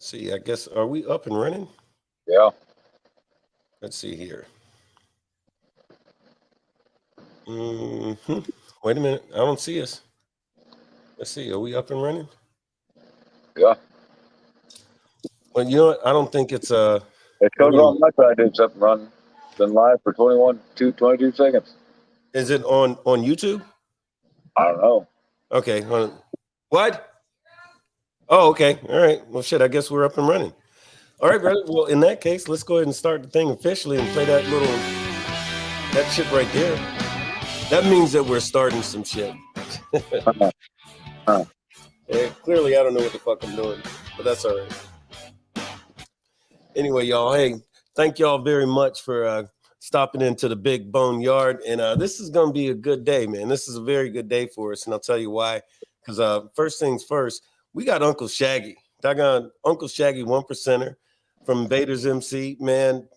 See, I guess, are we up and running? Yeah. Let's see here. Wait a minute. I don't see us. Let's see. Are we up and running? Yeah. Well, you know what? I don't think it's It I shows mean, on my side it's up and running. Been live for 22 seconds. is it on YouTube? I don't know. Okay. What? Oh, okay. All right. Well, shit. I guess we're up and running. All right, brother. Well, in that case, let's go ahead and start the thing officially and play that shit right there. That means that we're starting some shit. Huh. Clearly, I don't know what the fuck I'm doing, but that's all right. Anyway, y'all, hey, thank y'all very much for stopping into the Big BoneYard. And this is going to be a good day, man. This is a very good day for us. And I'll tell you why. Because first things first, we got Uncle Shaggy. Doggone Uncle Shaggy, 1%er from Vader's MC. Man,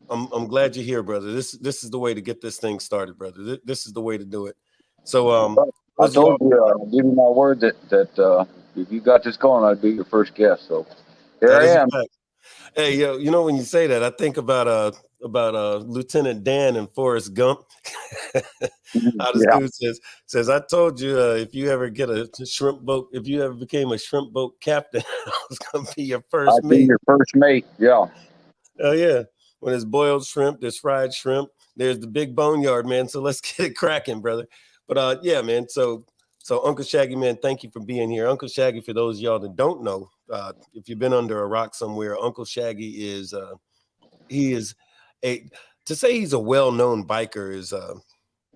I'm glad you're here, brother. This is the way to get this thing started, brother. This is the way to do it. So, I those of y'all, told you, I'll give you my word that if you got this going, I'd be your first guest. So here that I is a am. fact. Hey, yo, you know when you say that, I think about Lieutenant Dan and Forrest Gump. How this Yeah. dude says, I told you if you ever get a shrimp boat, if you ever became a shrimp boat captain, I was gonna be your first I'd be mate. your first mate. Yeah. Oh yeah. When there's boiled shrimp, there's fried shrimp, there's the Big BoneYard, man. So let's get it cracking, brother. But yeah, man. So Uncle Shaggy, man, thank you for being here. Uncle Shaggy, for those of y'all that don't know, if you've been under a rock somewhere, Uncle Shaggy is he is a to say he's a well-known biker is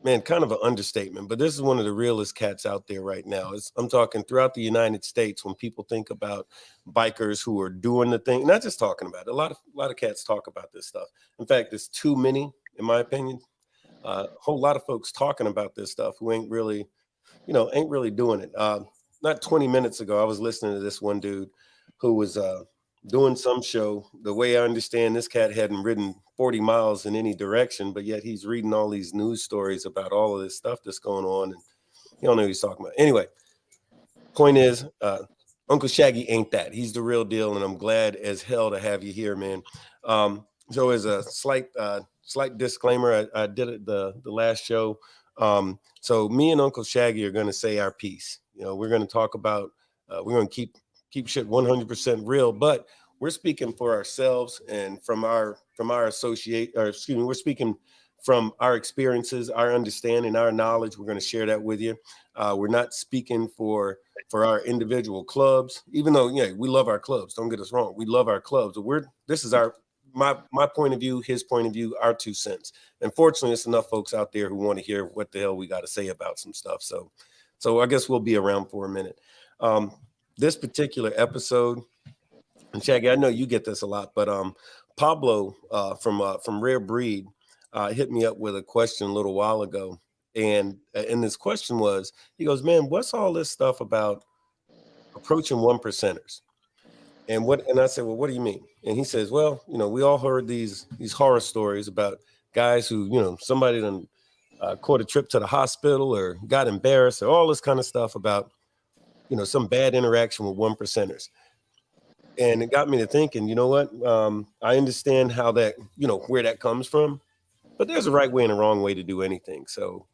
man, kind of an understatement, but this is one of the realest cats out there right now. I'm talking throughout the United States. When people think about bikers who are doing the thing, not just talking about it, a lot of cats talk about this stuff. In fact, there's too many, in my opinion. A whole lot of folks talking about this stuff who ain't really doing it. Not 20 minutes ago, I was listening to this one dude who was doing some show. The way I understand, this cat hadn't ridden 40 miles in any direction, but yet he's reading all these news stories about all of this stuff that's going on, and you don't know what he's talking about. Anyway, point is, Uncle Shaggy ain't that. He's the real deal, and I'm glad as hell to have you here, man. So as a slight disclaimer, I did it the last show. So me and Uncle Shaggy are going to say our piece. We're going to talk about we're going to keep shit 100% real, but we're speaking for ourselves and from our associate, or excuse me, we're speaking from our experiences, our understanding, our knowledge. We're going to share that with you. We're not speaking for our individual clubs, even though we love our clubs. Don't get us wrong, we love our clubs. But this is my point of view, his point of view, our 2 cents. And fortunately, it's enough folks out there who want to hear what the hell we got to say about some stuff. So I guess we'll be around for a minute. This particular episode, and Shaggy, I know you get this a lot, but Pablo from Rare Breed hit me up with a question a little while ago, and this question was, he goes, "Man, what's all this stuff about approaching 1%ers?" And I said, "Well, what do you mean?" And he says, "Well, we all heard these horror stories about guys who, somebody done caught a trip to the hospital or got embarrassed or all this kind of stuff about, some bad interaction with 1%ers." And it got me to thinking, you know what? I understand how that, where that comes from, but there's a right way and a wrong way to do anything. So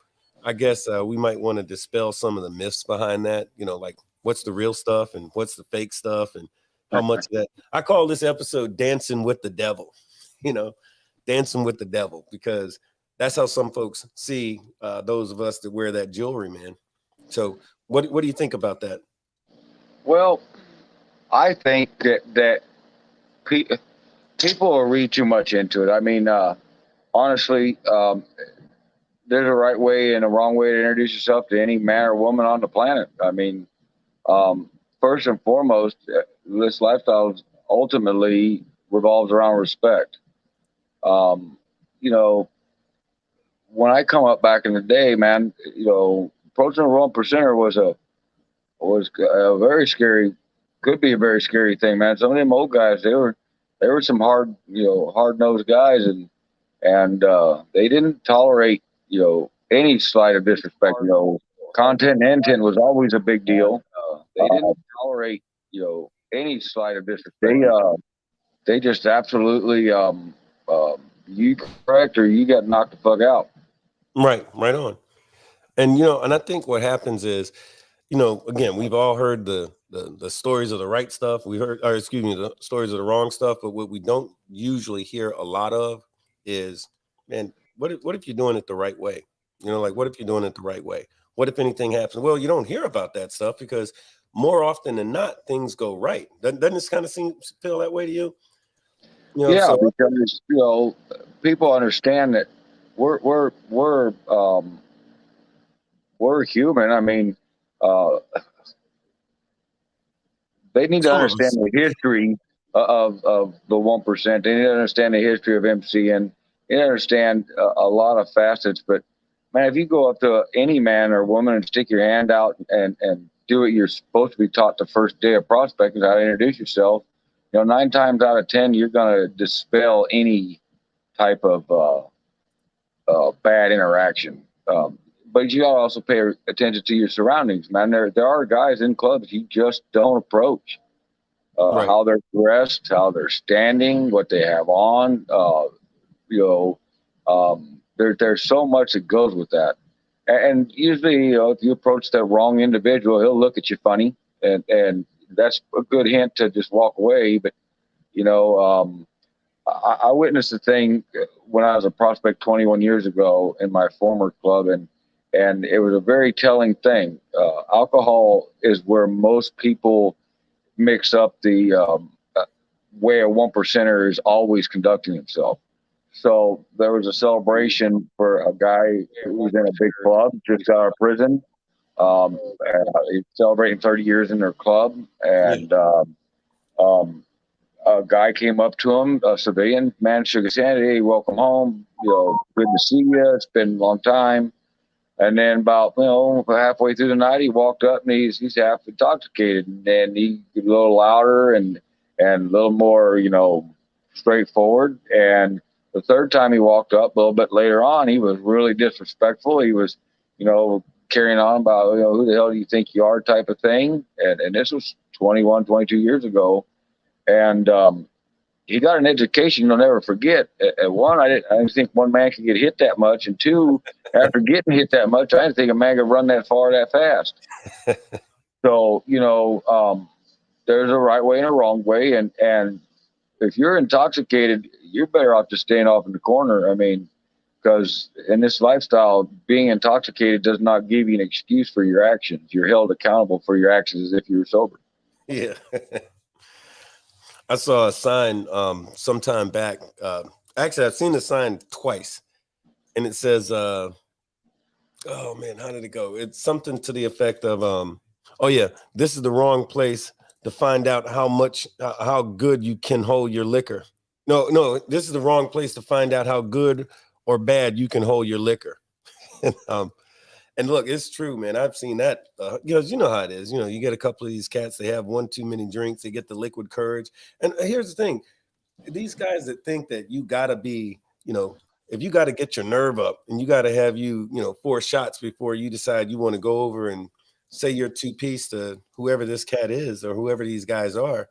I guess we might want to dispel some of the myths behind that, like what's the real stuff and what's the fake stuff and how much of that. I call this episode Dancing with the Devil, you know, dancing with the devil, because that's how some folks see those of us that wear that jewelry, man. So what do you think about that? Well, I think that pe- people will read too much into it. I mean, honestly, there's a right way and a wrong way to introduce yourself to any man or woman on the planet. I mean, first and foremost, this lifestyle ultimately revolves around respect. Um, you know, when I come up back in the day, man, approaching a 1%er was a very scary, could be a very scary thing, man. Some of them old guys, they were some hard nosed guys, and they didn't tolerate any slight of disrespect. Content and intent was always a big deal. They didn't tolerate any slight of disrespect. They just absolutely you correct or you got knocked the fuck out. Right on. And and I think what happens is, again, we've all heard the stories of the right stuff. We heard, or excuse me, the stories of the wrong stuff. But what we don't usually hear a lot of is, man, what if you're doing it the right way? Like, what if you're doing it the right way? What if anything happens? Well, you don't hear about that stuff because more often than not, things go right. Doesn't this kind of feel that way to you? Yeah, So because people understand that we're human. I mean, uh, they need to some of understand us, the history of the 1%. They need to understand the history of MC, and they need to understand a lot of facets. But man, if you go up to any man or woman and stick your hand out and do what you're supposed to be taught the first day of prospecting, how to introduce yourself, 9 times out of 10, you're going to dispel any type of bad interaction. But you gotta also pay attention to your surroundings, man. There are guys in clubs you just don't approach. right? How they're dressed, how they're standing, what they have on. There's so much that goes with that. And usually, if you approach the wrong individual, he'll look at you funny, and that's a good hint to just walk away. But you know, I witnessed a thing when I was a prospect 21 years ago in my former club, and it was a very telling thing. Alcohol is where most people mix up the way a 1%er is always conducting himself. So there was a celebration for a guy who was in a big club, just got out of prison. He's celebrating 30 years in their club, Yeah. and a guy came up to him, a civilian man, shook his hand. Hey, welcome home. Good to see you. It's been a long time. And then about halfway through the night, he walked up and he's half intoxicated, and then he got a little louder and a little more straightforward. And the third time he walked up a little bit later on, he was really disrespectful. He was carrying on about who the hell do you think you are type of thing. And this was 21, 22 years ago. And he got an education you'll never forget. At one, I didn't think one man could get hit that much, and two, after getting hit that much, I didn't think a man could run that far that fast. So there's a right way and a wrong way, and if you're intoxicated, you're better off just staying off in the corner. I mean, because in this lifestyle, being intoxicated does not give you an excuse for your actions. You're held accountable for your actions as if you were sober. Yeah. I saw a sign sometime back. Actually, I've seen the sign twice, and it says, "Oh man, how did it go?" It's something to the effect of, "Oh yeah, this is the wrong place to find out how good you can hold your liquor." No, this is the wrong place to find out how good or bad you can hold your liquor. And look, it's true, man. I've seen that. You know how it is. You get a couple of these cats. They have one too many drinks. They get the liquid courage. And here's the thing: these guys that think that you gotta be, if you got to get your nerve up and you got to have 4 shots before you decide you want to go over and say your 2-piece to whoever this cat is or whoever these guys are,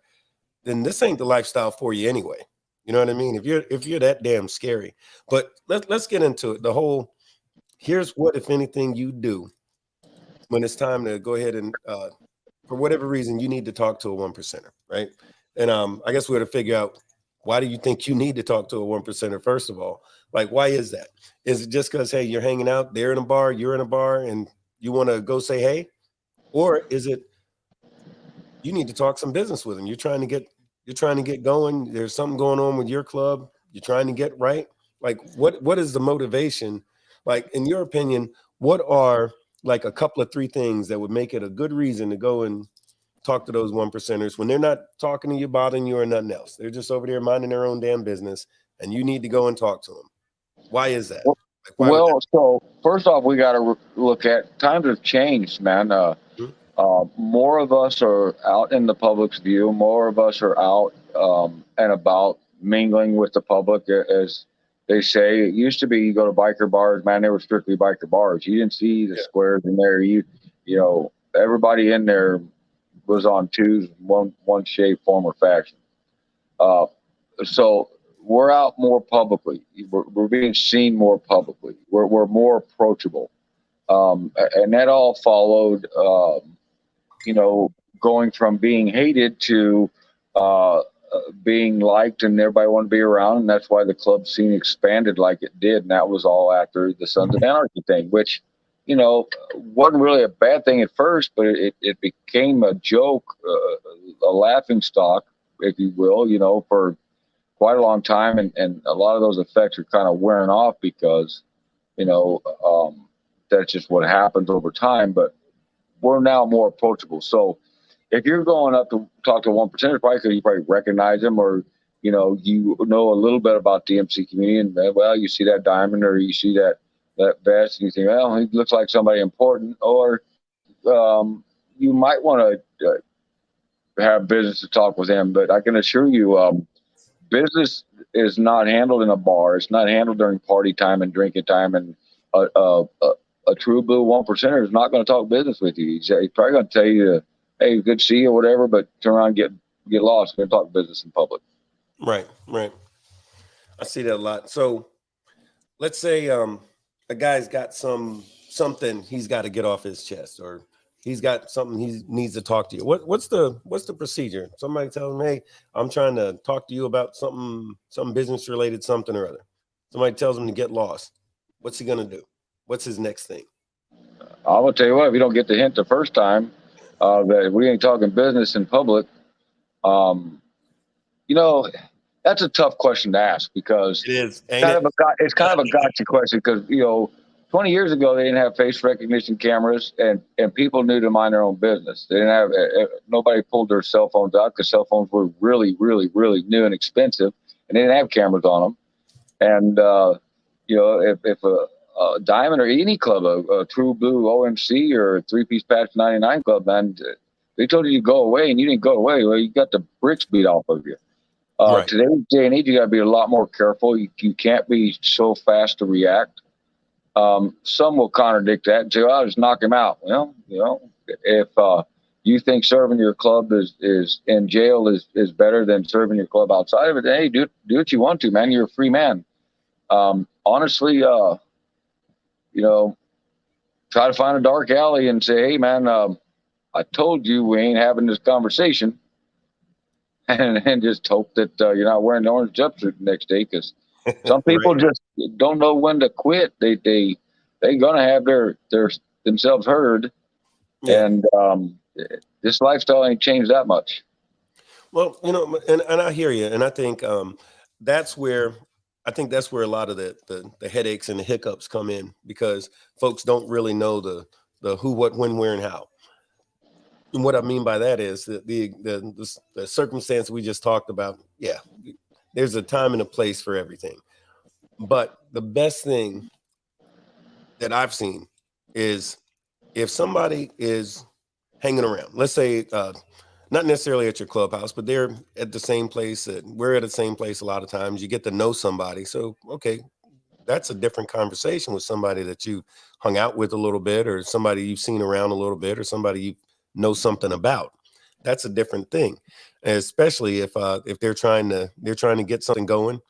then this ain't the lifestyle for you anyway. You know what I mean? If you're that damn scary. But let's get into it. Here's what, if anything, you do when it's time to go ahead and for whatever reason you need to talk to a 1%er, right? And I guess we're to figure out, why do you think you need to talk to a 1%er? First of all, like, why is that? Is it just because, hey, you're hanging out, they're in a bar, you're in a bar, and you want to go say hey? Or is it you need to talk some business with them? You're trying to get going. There's something going on with your club. You're trying to get right. Like, what is the motivation? Like, in your opinion, what are like a couple of 3 things that would make it a good reason to go and talk to those 1%ers when they're not talking to you, bothering you, or nothing else? They're just over there minding their own damn business, and you need to go and talk to them. Why is that? Like, why would that? So first off, we got to look at times have changed, man. More of us are out in the public's view. More of us are out and about mingling with the public, as they say. It used to be you go to biker bars, man. They were strictly biker bars. You didn't see the squares in there. Everybody in there was on twos, one shape, form, or fashion. Uh, so we're out more publicly. We're being seen more publicly. We're more approachable, and that all followed. You know, going from being hated to being liked, and everybody wanted to be around, and that's why the club scene expanded like it did. And that was all after the Sons of Anarchy thing, which, you know, wasn't really a bad thing at first, but it became a joke, a laughing stock, if you will, you know, for quite a long time, and a lot of those effects are kind of wearing off because, you know, that's just what happens over time. But we're now more approachable. So if you're going up to talk to 1%, probably because you probably recognize them, or you know a little bit about the MC community, and well, you see that diamond or you see that vest, and you think, well, he looks like somebody important, or you might want to have business to talk with him. But I can assure you, business is not handled in a bar. It's not handled during party time and drinking time. And a true blue 1%er is not going to talk business with you. He's probably going to tell you, hey, good to see you or whatever, but turn around and get lost and talk business in public. Right. I see that a lot. So let's say a guy's got something he's got to get off his chest, or he's got something he needs to talk to you. What's the procedure? Somebody tells him, hey, I'm trying to talk to you about some business related something or other. Somebody tells him to get lost. What's he gonna do? What's his next thing? I'm gonna tell you what, if you don't get the hint the first time that we ain't talking business in public, you know, that's a tough question to ask, because It is. It's kind of a gotcha question, because, you know, 20 years ago they didn't have face recognition cameras, and people knew to mind their own business. They didn't have nobody pulled their cell phones out, because cell phones were really, really, really new and expensive, and they didn't have cameras on them. And you know, if a Diamond or any club, a True Blue OMC or a three-piece patch 99 club, man, they told you to go away and you didn't go away, well, you got the bricks beat off of you. Right. Today's day and age, you got to be a lot more careful. You can't be so fast to react. Some will contradict that and say, "Well, I'll just knock him out." Well, you know, if you think serving your club is in jail is better than serving your club outside of it, then, hey, do what you want to, man. You're a free man. Honestly, you know, try to find a dark alley and say, "Hey, man, I told you we ain't having this conversation," and just hope that you're not wearing the orange jumpsuit the next day, because some people just don't know when to quit. They gonna have their themselves heard, and this lifestyle ain't changed that much. Well, you know, and I hear you, and I think that's where a lot of the headaches and the hiccups come in, because folks don't really know the who, what, when, where, and how. And what I mean by that is that the circumstance we just talked about. Yeah, there's a time and a place for everything. But the best thing that I've seen is if somebody is hanging around, let's say not necessarily at your clubhouse, but they're at the same place. We're at the same place a lot of times. You get to know somebody. So, okay, that's a different conversation with somebody that you hung out with a little bit, or somebody you've seen around a little bit, or somebody you know something about. That's a different thing, especially if they're trying to get something going.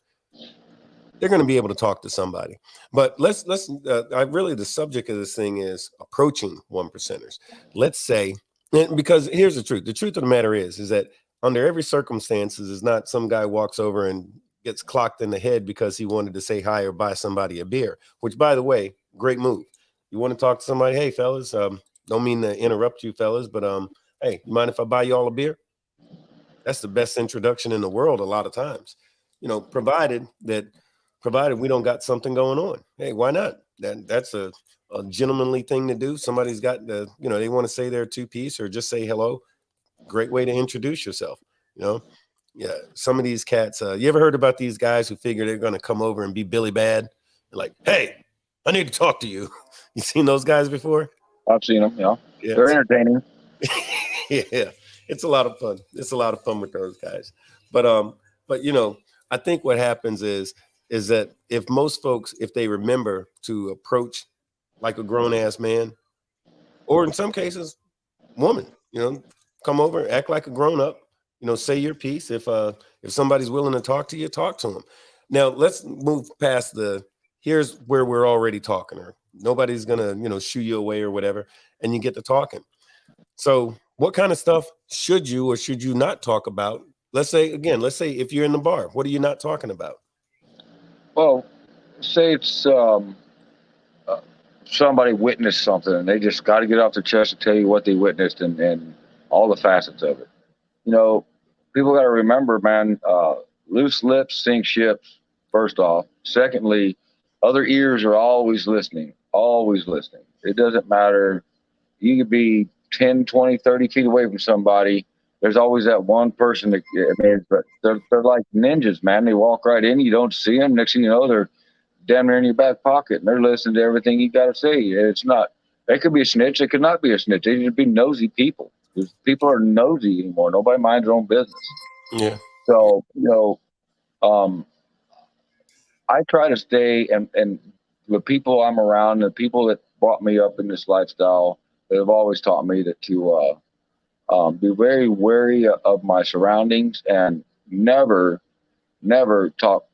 They're going to be able to talk to somebody. But let's really, the subject of this thing is approaching 1%ers. Let's say, because here's the truth. The truth of the matter is that under every circumstances, is not some guy walks over and gets clocked in the head because he wanted to say hi or buy somebody a beer, which, by the way, great move. You want to talk to somebody, hey, fellas, don't mean to interrupt you, fellas, but hey, you mind if I buy you all a beer? That's the best introduction in the world a lot of times, you know, provided we don't got something going on. Hey, why not? That's a gentlemanly thing to do. Somebody's got they want to say their two-piece or just say hello. Great way to introduce yourself, you know? Yeah, some of these cats, you ever heard about these guys who figure they're going to come over and be Billy Bad? They're like, hey, I need to talk to you. You seen those guys before? I've seen them, yeah. They're entertaining. Yeah, it's a lot of fun. It's a lot of fun with those guys. But you know, I think what happens is that if most folks, if they remember to approach like a grown ass man, or in some cases, woman, you know, come over, act like a grown up, say your piece. If somebody's willing to talk to you, talk to them. Now let's move past here's where we're already talking, or nobody's gonna, shoo you away or whatever, and you get to talking. So what kind of stuff should you or should you not talk about? Let's say if you're in the bar, what are you not talking about? Well, say it's uh, somebody witnessed something and they just got to get off their chest and tell you what they witnessed and all the facets of it. You know, people got to remember, man, loose lips sink ships, first off. Secondly, other ears are always listening, always listening. It doesn't matter. You could be 10, 20, 30 feet away from somebody. There's always that one person that, I mean, but they're like ninjas, man. They walk right in, you don't see them. Next thing you know, they're damn near in your back pocket and they're listening to everything you got to say. It's not, they could be a snitch. It could not be a snitch. They just be nosy people. Because people are nosy anymore. Nobody minds their own business. Yeah. So, um, I try to stay and the people I'm around, the people that brought me up in this lifestyle, that have always taught me that to be very wary of my surroundings and never talk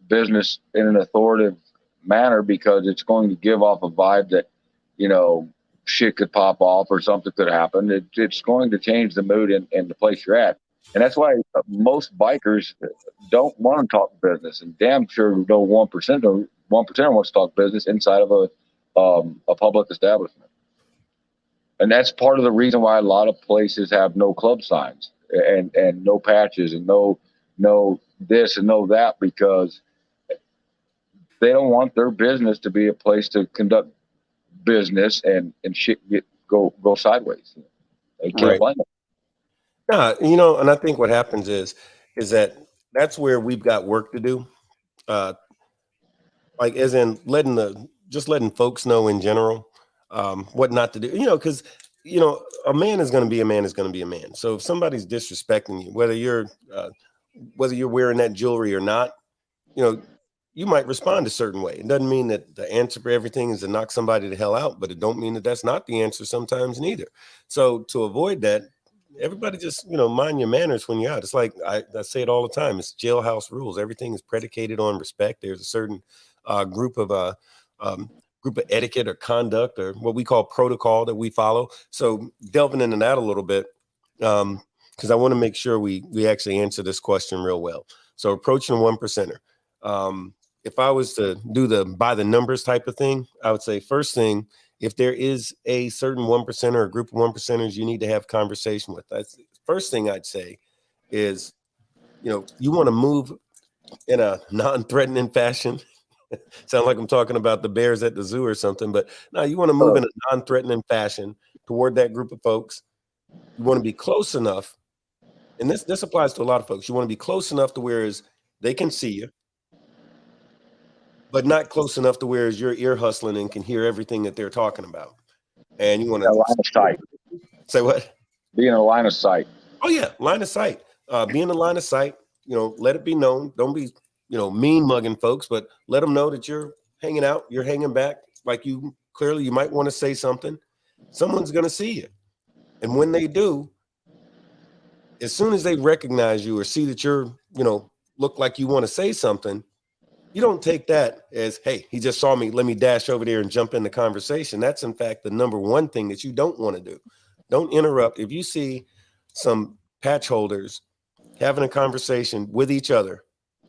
business in an authoritative manner, because it's going to give off a vibe that, you know, shit could pop off or something could happen. It's going to change the mood in the place you're at. And that's why most bikers don't want to talk business, and damn sure no 1% or 1% wants to talk business inside of a public establishment. And that's part of the reason why a lot of places have no club signs and no patches and no this and no that, because they don't want their business to be a place to conduct business and shit go sideways. They can't Right. blame them. Nah, and I think what happens is that that's where we've got work to do. Uh, like as in letting folks know in general what not to do. Because a man is going to be a man is going to be a man. So if somebody's disrespecting you, whether you're wearing that jewelry or not, you know, you might respond a certain way. It doesn't mean that the answer for everything is to knock somebody the hell out, but it don't mean that that's not the answer sometimes neither. So to avoid that, everybody just, mind your manners when you're out. It's like I say it all the time. It's jailhouse rules. Everything is predicated on respect. There's a certain uh, group of uh, um, group of etiquette or conduct or what we call protocol that we follow. So delving into that a little bit, because I want to make sure we actually answer this question real well. So approaching one percenter. Um, if I was to do the by the numbers type of thing, I would say first thing, if there is a certain one percenter or group of one percenters you need to have conversation with, that's the first thing I'd say is, you want to move in a non-threatening fashion. Sound like I'm talking about the bears at the zoo or something, but no, you want to move in a non-threatening fashion toward that group of folks. You want to be close enough, and this applies to a lot of folks. You want to be close enough to where they can see you, but not close enough to where you're ear hustling and can hear everything that they're talking about. And you want A line of sight. to say what? Be in a line of sight. Oh yeah, line of sight. Be in the line of sight. Let it be known. Don't be, mean mugging folks, but let them know that you're hanging out. You're hanging back. Like you might want to say something. Someone's gonna see you, and when they do, as soon as they recognize you or see that you're, look like you want to say something, you don't take that as, hey, he just saw me. Let me dash over there and jump in the conversation. That's in fact the number one thing that you don't want to do. Don't interrupt. If you see some patch holders having a conversation with each other,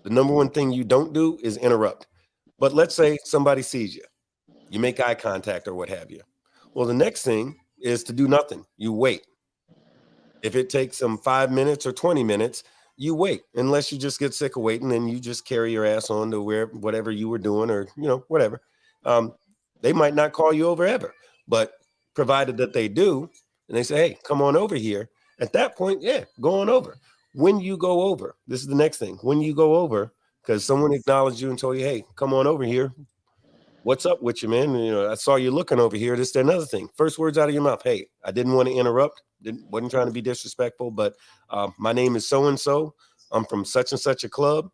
the number one thing you don't do is interrupt. But let's say somebody sees you, you make eye contact or what have you. Well, the next thing is to do nothing. You wait. If it takes them 5 minutes or 20 minutes, you wait, unless you just get sick of waiting and you just carry your ass on to whatever you were doing or, whatever. They might not call you over ever, but provided that they do, and they say, hey, come on over here. At that point, yeah, go on over. When you go over, this is the next thing. When you go over, because someone acknowledged you and told you, hey, come on over here. What's up with you, man? I saw you looking over here. This, that, another thing. First words out of your mouth. Hey, I didn't want to interrupt. Wasn't trying to be disrespectful, but my name is so and so. I'm from such and such a club.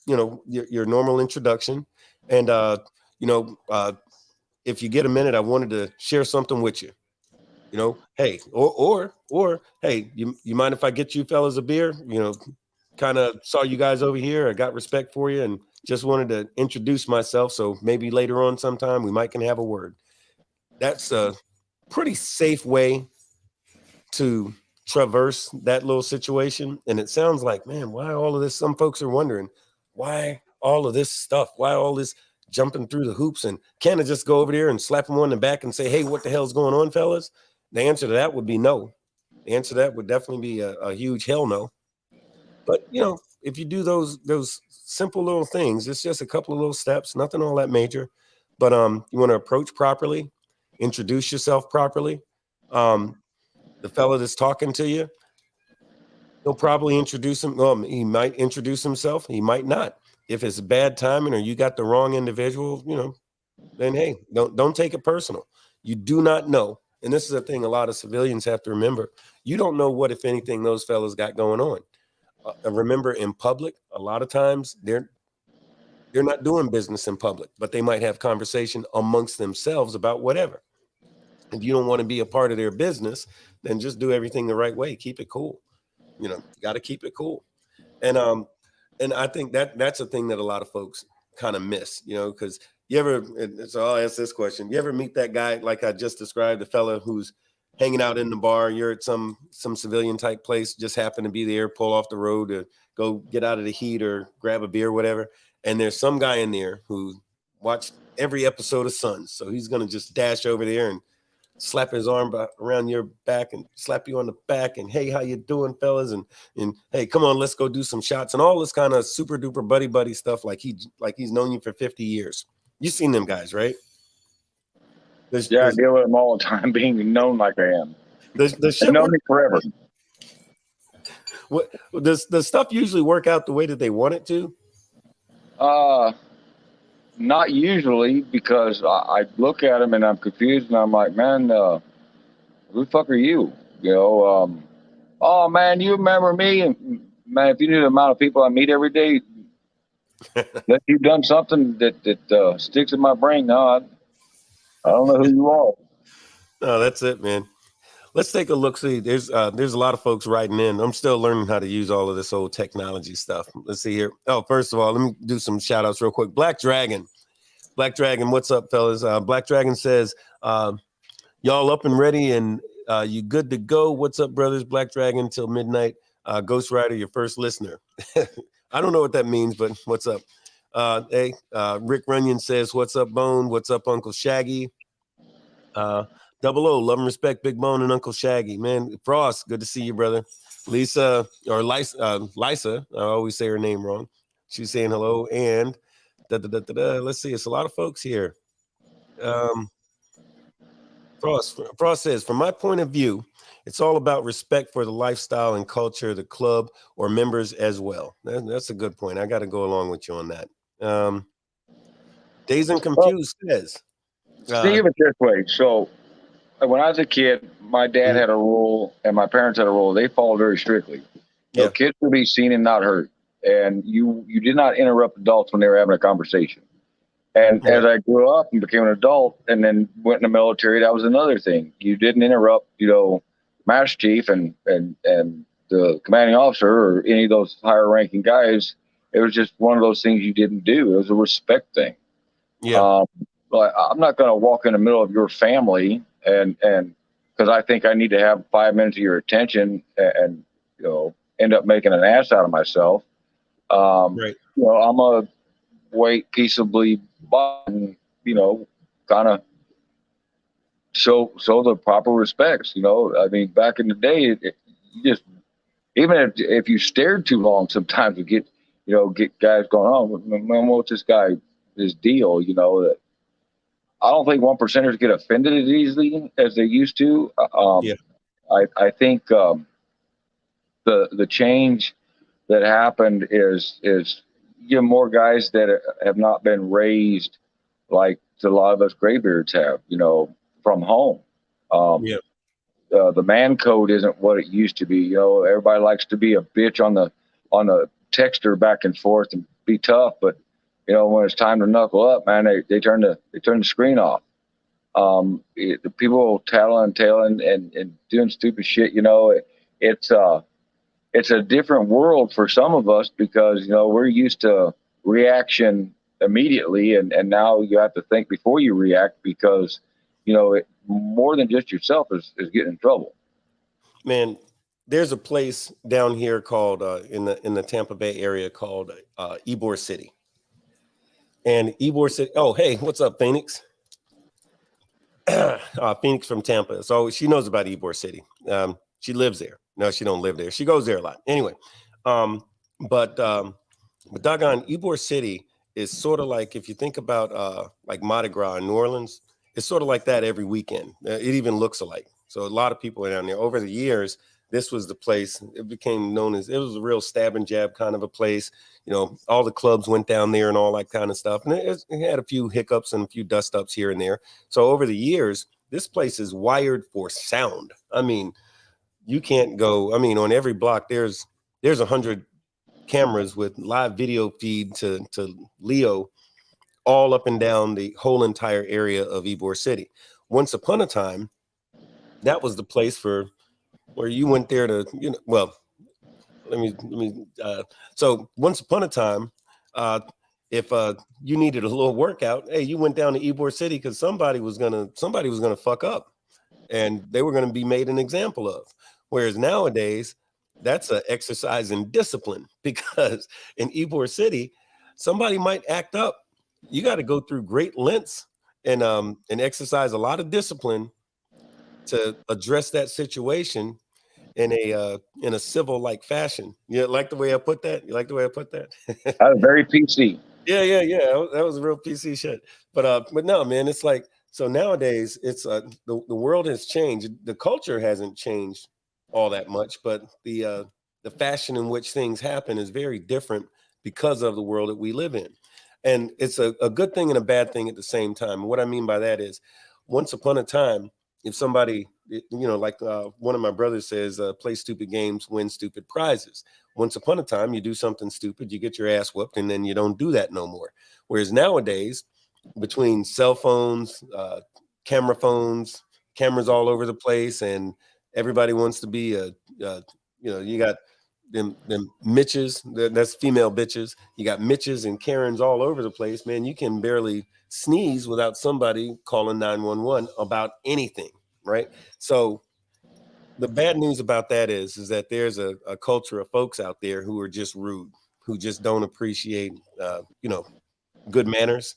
Your normal introduction, and if you get a minute, I wanted to share something with you. You know, hey, or hey, you mind if I get you fellas a beer? You know, kind of saw you guys over here. I got respect for you and just wanted to introduce myself. So maybe later on sometime we might can have a word. That's a pretty safe way to traverse that little situation. And it sounds like, man, why all of this? Some folks are wondering why all of this stuff, why all this jumping through the hoops, and can't I just go over there and slap them on the back and say, hey, what the hell's going on, fellas? The answer to that would be no. The answer to that would definitely be a huge hell no. But you know, if you do those simple little things, it's just a couple of little steps, nothing all that major. But you want to approach properly, introduce yourself properly. Um, the fella that's talking to you, he'll probably introduce him. He might introduce himself. He might not. If it's bad timing or you got the wrong individual, you know, then hey, don't take it personal. You do not know, and this is a thing a lot of civilians have to remember. You don't know what, if anything, those fellas got going on. Remember, in public, a lot of times they're not doing business in public, but they might have conversation amongst themselves about whatever. If you don't want to be a part of their business, then just do everything the right way. Keep it cool. You know, you got to keep it cool. And I think that's a thing that a lot of folks kind of miss, you know, because you ever, so I'll ask this question. You ever meet that guy, like I just described, the fella who's hanging out in the bar, you're at some civilian type place, just happen to be there, pull off the road to go get out of the heat or grab a beer, whatever. And there's some guy in there who watched every episode of Sons. So he's going to just dash over there and slap his arm around your back and slap you on the back and hey, how you doing, fellas? And hey, come on, let's go do some shots and all this kind of super duper buddy stuff like he's known you for 50 years. You've seen them guys, right? Yeah, I deal with them all the time, being known like I am. They know me forever. What does the stuff usually work out the way that they want it to? Not usually, because I look at them and I'm confused and I'm like, man, who the fuck are you? You know, oh man, you remember me? And man, if you knew the amount of people I meet every day, that you've done something that sticks in my brain. No, I don't know who you are. No, that's it, man. Let's take a look. See, there's a lot of folks writing in. I'm still learning how to use all of this old technology stuff. Let's see here. Oh, first of all, let me do some shout outs real quick. Black Dragon, what's up, fellas? Black Dragon says, y'all up and ready and you good to go. What's up, brothers? Black Dragon till midnight. Ghost Rider, your first listener. I don't know what that means, but what's up? Hey, Rick Runyon says, what's up, Bone? What's up, Uncle Shaggy? Double O, love and respect, Big Bone and Uncle Shaggy. Man, Frost, good to see you, brother. Lisa, Lisa, I always say her name wrong. She's saying hello. And let's see, it's a lot of folks here. Frost says, from my point of view, it's all about respect for the lifestyle and culture of the club or members as well. That's a good point. I got to go along with you on that. Dazed and Confused says, Steve, it's this way. So when I was a kid, my dad had a rule and my parents had a rule. They followed very strictly. So kids would be seen and not heard. And you did not interrupt adults when they were having a conversation. And as I grew up and became an adult and then went in the military, that was another thing. You didn't interrupt, you know, Master Chief and the commanding officer or any of those higher ranking guys. It was just one of those things you didn't do. It was a respect thing. Yeah. But I'm not going to walk in the middle of your family and because I think I need to have 5 minutes of your attention and you know, end up making an ass out of myself. Right. You know, I'm a wait peaceably by and, you know, kind of show the proper respects. You know, I mean, back in the day, you just, even if you stared too long, sometimes you get guys going, oh, man, what's this guy, his deal? You know, that I don't think 1%ers get offended as easily as they used to. I think the change that happened is you have more guys that have not been raised like a lot of us graybeards have, you know, from home. The man code isn't what it used to be. You know, everybody likes to be a bitch on the texter back and forth and be tough, but you know, when it's time to knuckle up, man, they turn the screen off. The people tailing and doing stupid shit. It's it's a different world for some of us because we're used to reaction immediately, and now you have to think before you react because more than just yourself is getting in trouble. Man, there's a place down here called in the Tampa Bay area called Ybor City. And Ybor City. Oh, hey, what's up, Phoenix? Phoenix from Tampa. So she knows about Ybor City. She lives there. No, she don't live there. She goes there a lot. Anyway, um, but doggone Ybor City is sort of like if you think about like Mardi Gras in New Orleans, it's sort of like that every weekend. It even looks alike. So a lot of people are down there. Over the years, this was the place. It became known as it was a real stab and jab kind of a place. All the clubs went down there and all that kind of stuff. And it had a few hiccups and a few dust ups here and there. So over the years, this place is wired for sound. I mean, you can't go. I mean, on every block, there's 100 cameras with live video feed to Leo all up and down the whole entire area of Ybor City. Once upon a time, that was the place for where you went there to, well, so once upon a time, if you needed a little workout, hey, you went down to Ybor City because somebody was gonna fuck up and they were gonna be made an example of. Whereas nowadays, that's an exercise in discipline because in Ybor City, somebody might act up. You got to go through great lengths and exercise a lot of discipline to address that situation in a civil like fashion. You like the way I put that? You like the way I put that? I was very PC. Yeah. That was a real PC shit. But no, man, it's like so nowadays it's the world has changed. The culture hasn't changed all that much, but the fashion in which things happen is very different because of the world that we live in. And it's a good thing and a bad thing at the same time. And what I mean by that is once upon a time, if somebody, like one of my brothers says, play stupid games, win stupid prizes. Once upon a time, you do something stupid, you get your ass whooped, and then you don't do that no more. Whereas nowadays, between cell phones, camera phones, cameras all over the place, and everybody wants to be you got them Mitches, that's female bitches. You got Mitches and Karens all over the place, man. You can barely sneeze without somebody calling 911 about anything, right? So the bad news about that is that there's a culture of folks out there who are just rude, who just don't appreciate good manners,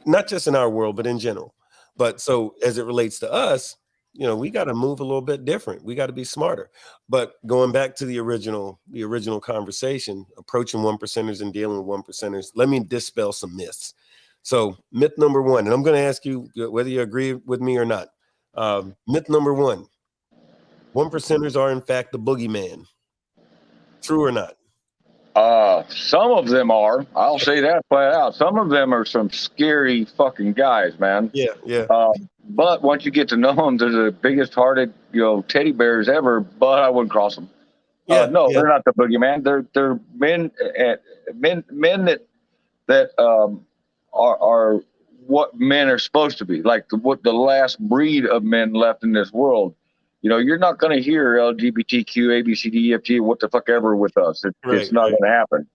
not just in our world, but in general. But so as it relates to us, we got to move a little bit different. We got to be smarter. But going back to the original conversation, approaching one percenters and dealing with one percenters, let me dispel some myths. So myth number one, and I'm going to ask you whether you agree with me or not. Myth number one percenters are in fact the boogeyman. True or not? Some of them are. I'll say that flat out. Some of them are some scary fucking guys, man. Yeah. But once you get to know them, they're the biggest hearted, teddy bears ever. But I wouldn't cross them. No, they're not the boogeyman. They're men, men that are what men are supposed to be, like what the last breed of men left in this world. You're not going to hear LGBTQ, ABCD, what the fuck ever with us. It's not going to happen.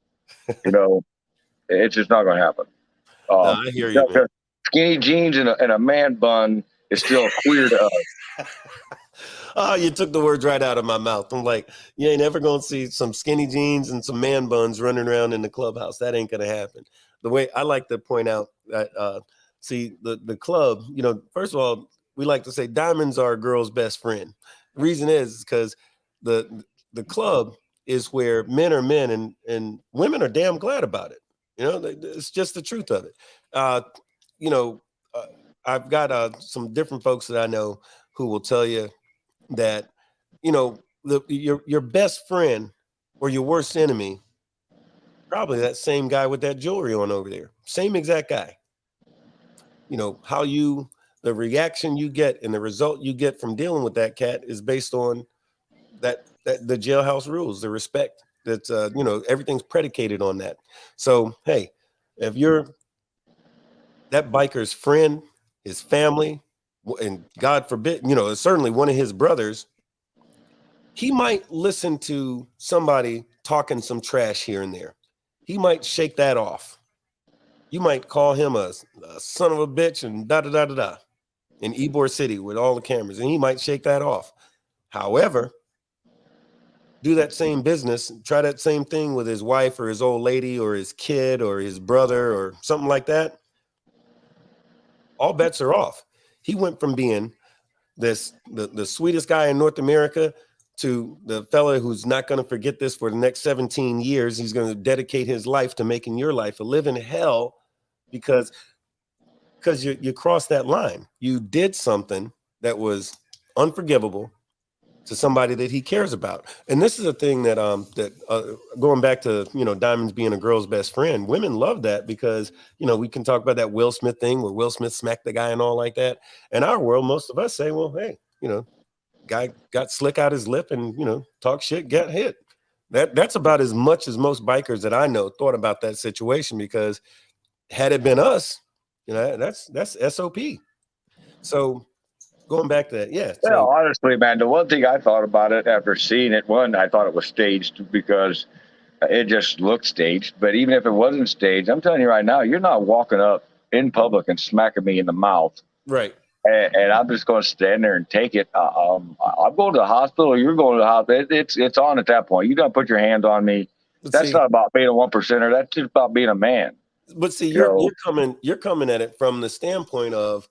It's just not going to happen. No, I hear you, man. Skinny jeans and a man bun is still queer to us. Oh, you took the words right out of my mouth. I'm like, you ain't ever going to see some skinny jeans and some man buns running around in the clubhouse. That ain't going to happen. The way I like to point out that, see, the club, first of all, we like to say diamonds are a girl's best friend. Reason is because the club is where men are men and women are damn glad about it. It's just the truth of it. I've got some different folks that I know who will tell you that, your best friend or your worst enemy, probably that same guy with that jewelry on over there, same exact guy. The reaction you get and the result you get from dealing with that cat is based on that the jailhouse rules, the respect that everything's predicated on that. So hey, if you're that biker's friend, his family, and God forbid, certainly one of his brothers, he might listen to somebody talking some trash here and there. He might shake that off. You might call him a son of a bitch and da da da da da in Ybor City with all the cameras, and he might shake that off. However, do that same business, try that same thing with his wife or his old lady or his kid or his brother or something like that. All bets are off. He went from being the sweetest guy in North America to the fella who's not going to forget this for the next 17 years. He's going to dedicate his life to making your life a living hell because you crossed that line. You did something that was unforgivable to somebody that he cares about. And this is a thing that going back to, Diamonds being a girl's best friend, women love that because, we can talk about that Will Smith thing where Will Smith smacked the guy and all like that. In our world, most of us say, well, hey, guy got slick out his lip and, talk shit, get hit. That's about as much as most bikers that I know thought about that situation, because had it been us, that's SOP. So going back to that, yeah. Well, honestly, man, the one thing I thought about it after seeing it, one, I thought it was staged because it just looked staged. But even if it wasn't staged, I'm telling you right now, you're not walking up in public and smacking me in the mouth. Right. And I'm just going to stand there and take it. I'm going to the hospital. You're going to the hospital. It's on at that point. You got to put your hands on me. That's not about being a 1%er. That's just about being a man. But see, you're coming at it from the standpoint of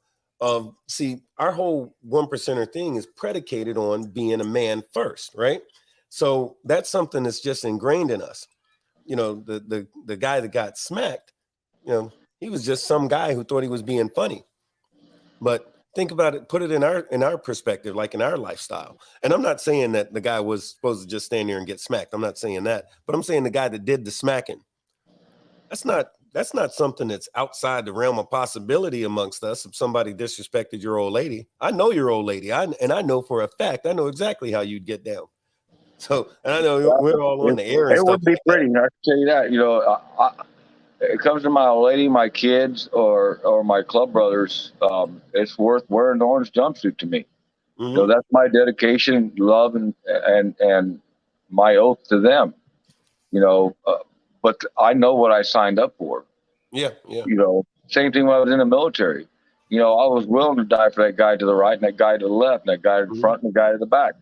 see, our whole 1%er thing is predicated on being a man first, right? So that's something that's just ingrained in us. The guy that got smacked, he was just some guy who thought he was being funny. But think about it, put it in our perspective, like in our lifestyle. And I'm not saying that the guy was supposed to just stand there and get smacked. I'm not saying that, but I'm saying the guy that did the smacking. That's not something that's outside the realm of possibility amongst us. If somebody disrespected your old lady, I know your old lady. I know for a fact, I know exactly how you'd get down. So, and I know we're all on the air and stuff. It would be like pretty. I can tell you that. It comes to my old lady, my kids, or my club brothers. It's worth wearing the orange jumpsuit to me. Mm-hmm. So that's my dedication, love, and my oath to them. But I know what I signed up for. Yeah. Same thing when I was in the military. I was willing to die for that guy to the right and that guy to the left and that guy to the front and the guy to the back.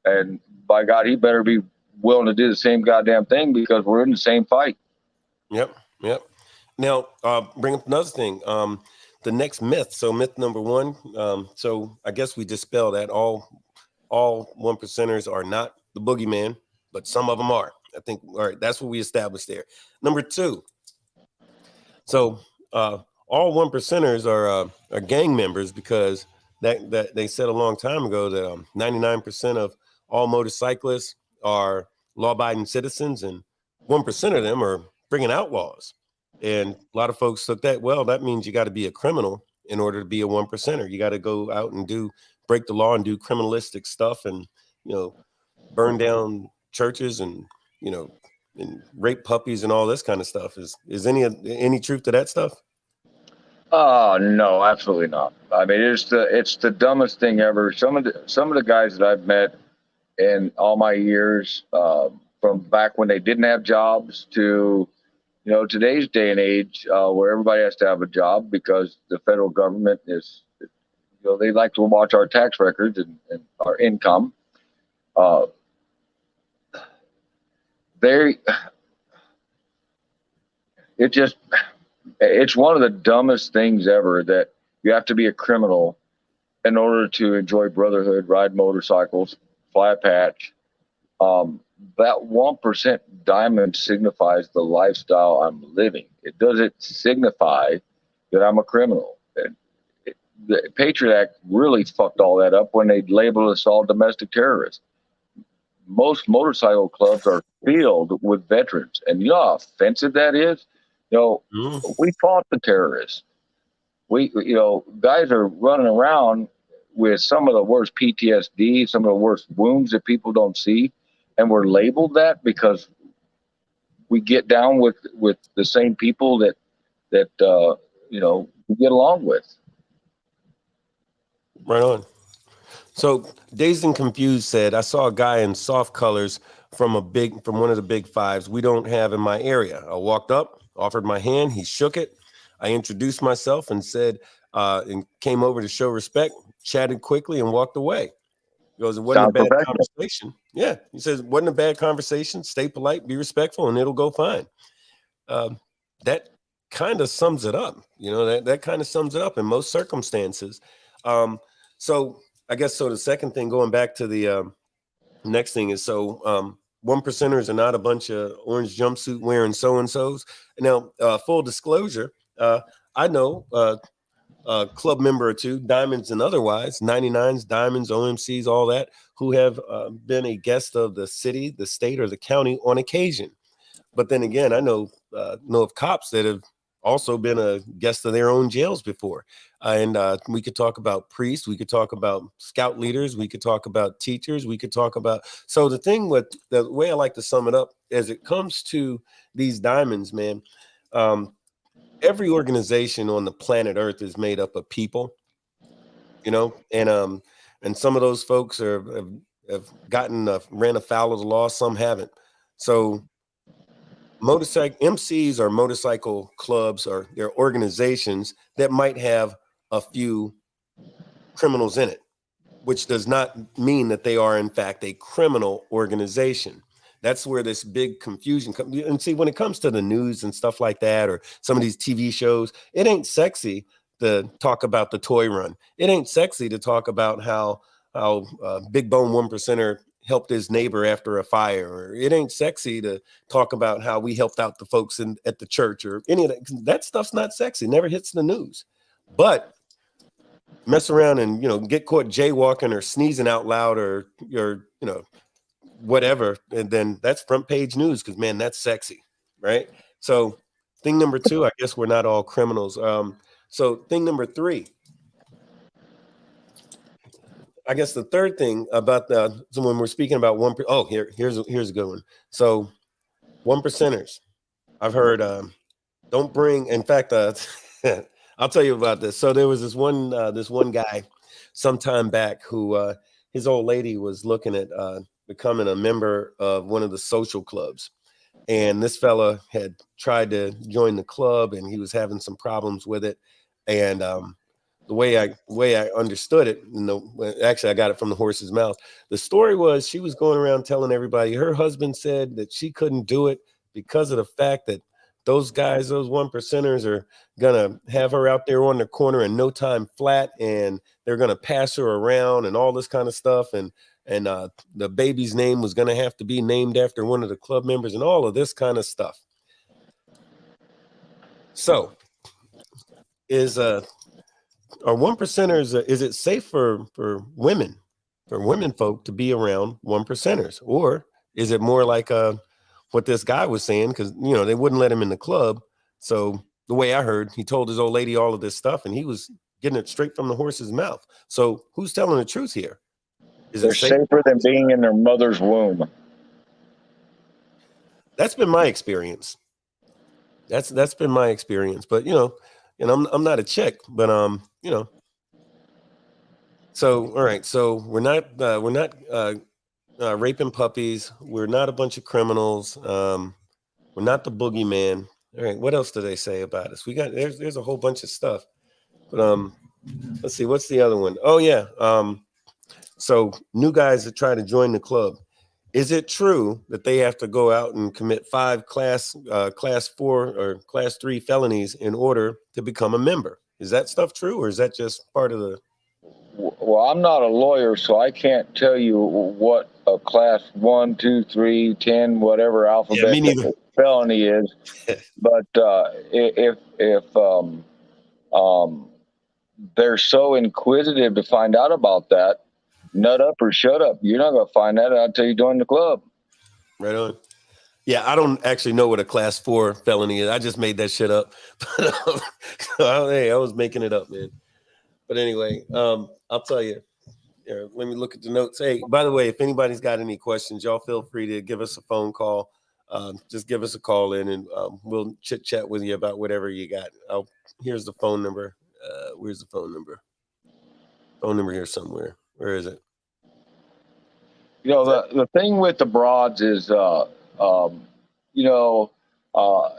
And by God, he better be willing to do the same goddamn thing because we're in the same fight. Yep. Now, bring up another thing. The next myth. So myth number one. So I guess we dispel that all 1%ers are not the boogeyman, but some of them are. I think, all right, that's what we established there. Number two. So all 1%ers are gang members because that they said a long time ago that 99% of all motorcyclists are law-abiding citizens and 1% of them are friggin' outlaws. And a lot of folks took that, well, that means you got to be a criminal in order to be a 1%er. You got to go out and break the law and do criminalistic stuff and, burn down churches and, and rape puppies and all this kind of stuff. Is any truth to that stuff? No, absolutely not. I mean, it's the dumbest thing ever. Some of the guys that I've met in all my years, from back when they didn't have jobs to, today's day and age, where everybody has to have a job because the federal government is, they like to watch our tax records and our income. It's one of the dumbest things ever that you have to be a criminal in order to enjoy brotherhood, ride motorcycles, fly a patch. That 1% diamond signifies the lifestyle I'm living. It doesn't signify that I'm a criminal. The Patriot Act really fucked all that up when they labeled us all domestic terrorists. Most motorcycle clubs are filled with veterans. And you know how offensive that is? We fought the terrorists. Guys are running around with some of the worst PTSD, some of the worst wounds that people don't see. And we're labeled that because we get down with the same people that we get along with. Right on. So Dazed and Confused said, I saw a guy in soft colors from one of the big fives we don't have in my area. I walked up, offered my hand, he shook it. I introduced myself and said, and came over to show respect, chatted quickly and walked away. He goes, it wasn't a Sounds bad professional. conversation. Yeah. He says, it wasn't a bad conversation. Stay polite, be respectful, and it'll go fine. Um, that kind of sums it up. That kind of sums it up in most circumstances. Um, so I guess so. The second thing, going back to the next thing, is one percenters are not a bunch of orange jumpsuit wearing so and so's. Now, full disclosure, I know a club member or two, diamonds and otherwise, 99s, diamonds, OMCs, all that, who have been a guest of the city, the state, or the county on occasion. But then again, I know of cops that have also been a guest of their own jails before. And we could talk about priests, we could talk about scout leaders, we could talk about teachers, we could talk about. So the way I like to sum it up, as it comes to these diamonds, man, um, every organization on the planet Earth is made up of people, and some of those folks have gotten ran afoul of the law, some haven't. So motorcycle MCs or motorcycle clubs or their organizations that might have a few criminals in it, which does not mean that they are in fact a criminal organization. That's where this big confusion comes. And see, when it comes to the news and stuff like that, or some of these TV shows, it ain't sexy to talk about the toy run. It ain't sexy to talk about how Big Bone 1%er helped his neighbor after a fire, or it ain't sexy to talk about how we helped out the folks at the church, or any of that. That stuff's not sexy. Never hits the news. But mess around and get caught jaywalking or sneezing out loud or whatever, and then that's front page news because, man, that's sexy, right? So thing number two, I guess we're not all criminals. So thing number three, I guess the third thing about so when we're speaking about here's a good one. So one percenters, I've heard, don't bring. In fact, I'll tell you about this. So there was this one guy some time back who his old lady was looking at becoming a member of one of the social clubs, and this fella had tried to join the club, and he was having some problems with it. And the way I understood it, actually I got it from the horse's mouth. The story was she was going around telling everybody her husband said that she couldn't do it because of the fact that those guys, those one percenters, are gonna have her out there on the corner in no time flat, and they're gonna pass her around and all this kind of stuff, and the baby's name was gonna have to be named after one of the club members, and all of this kind of stuff. So, is are one percenters? Is it safe for women folk to be around one percenters, or is it more like what this guy was saying? Because they wouldn't let him in the club. So the way I heard, he told his old lady all of this stuff, and he was getting it straight from the horse's mouth. So who's telling the truth here? Is it They're safe? safer than being in their mother's womb. That's been my experience. That's been my experience. But and I'm not a chick, but So all right, so we're not raping puppies. We're not a bunch of criminals. We're not the boogeyman. All right, what else do they say about us? There's a whole bunch of stuff. But let's see, what's the other one? Oh yeah. So new guys that try to join the club. Is it true that they have to go out and commit 5 class 4 or class 3 felonies in order to become a member? Is that stuff true, or is that just part of the? Well, I'm not a lawyer, so I can't tell you what a class 1, 2, 3, 10, whatever Yeah, me alphabet neither. felony is. But if they're so inquisitive to find out about that, nut up or shut up. You're not going to find that out until you join the club. Right on. Yeah, I don't actually know what a class 4 felony is. I just made that shit up. Hey, I was making it up, man. But anyway, I'll tell you. Here, let me look at the notes. Hey, by the way, if anybody's got any questions, y'all feel free to give us a phone call. Just give us a call in, and we'll chit chat with you about whatever you got. Here's the phone number. Where's the phone number? phone number here somewhere. Where is it? You know, the thing with the broads is, you know, uh,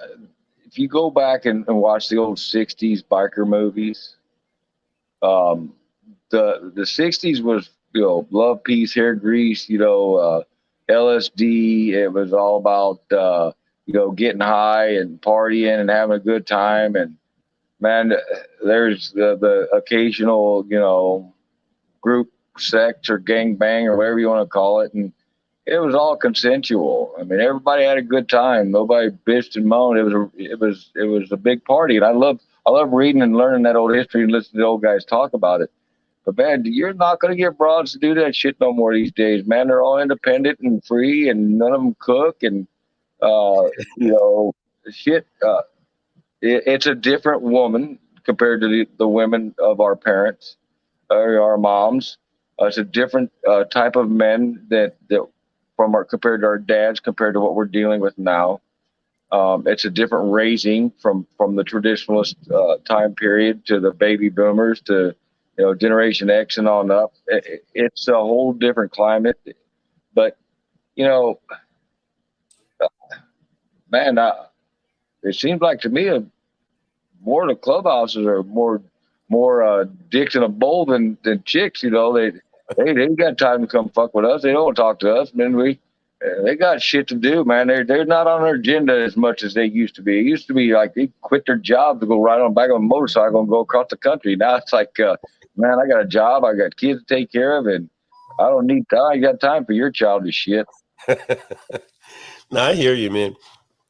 if you go back and watch the old '60s biker movies, um, the '60s was, you know, love, peace, hair grease, you know, LSD. It was all about you know, getting high and partying and having a good time. And man, there's the occasional, you know, group sex or gang bang or whatever you want to call it, and it was all consensual. I mean, everybody had a good time. Nobody bitched and moaned. It was a big party, and I love reading and learning that old history and listening to the old guys talk about it. But man, you're not going to get broads to do that shit no more these days, man. They're all independent and free, and none of them cook. And you know, shit. It's a different woman compared to the women of our parents or our moms. It's a different type of men that from our compared to our dads, compared to what we're dealing with now. It's a different raising from the traditionalist time period to the baby boomers to, you know, Generation X and on up. It's a whole different climate. But you know, man, it seems like to me more of the clubhouses are more dicks in a bowl than chicks. You know, they ain't got time to come fuck with us. They don't want to talk to us. Man, they got shit to do, man. They're not on their agenda as much as they used to be. It used to be like they quit their job to go ride on the back of a motorcycle and go across the country. Now it's like, man, I got a job, I got kids to take care of, and I don't need time. I got time for your childish shit. No, I hear you, man.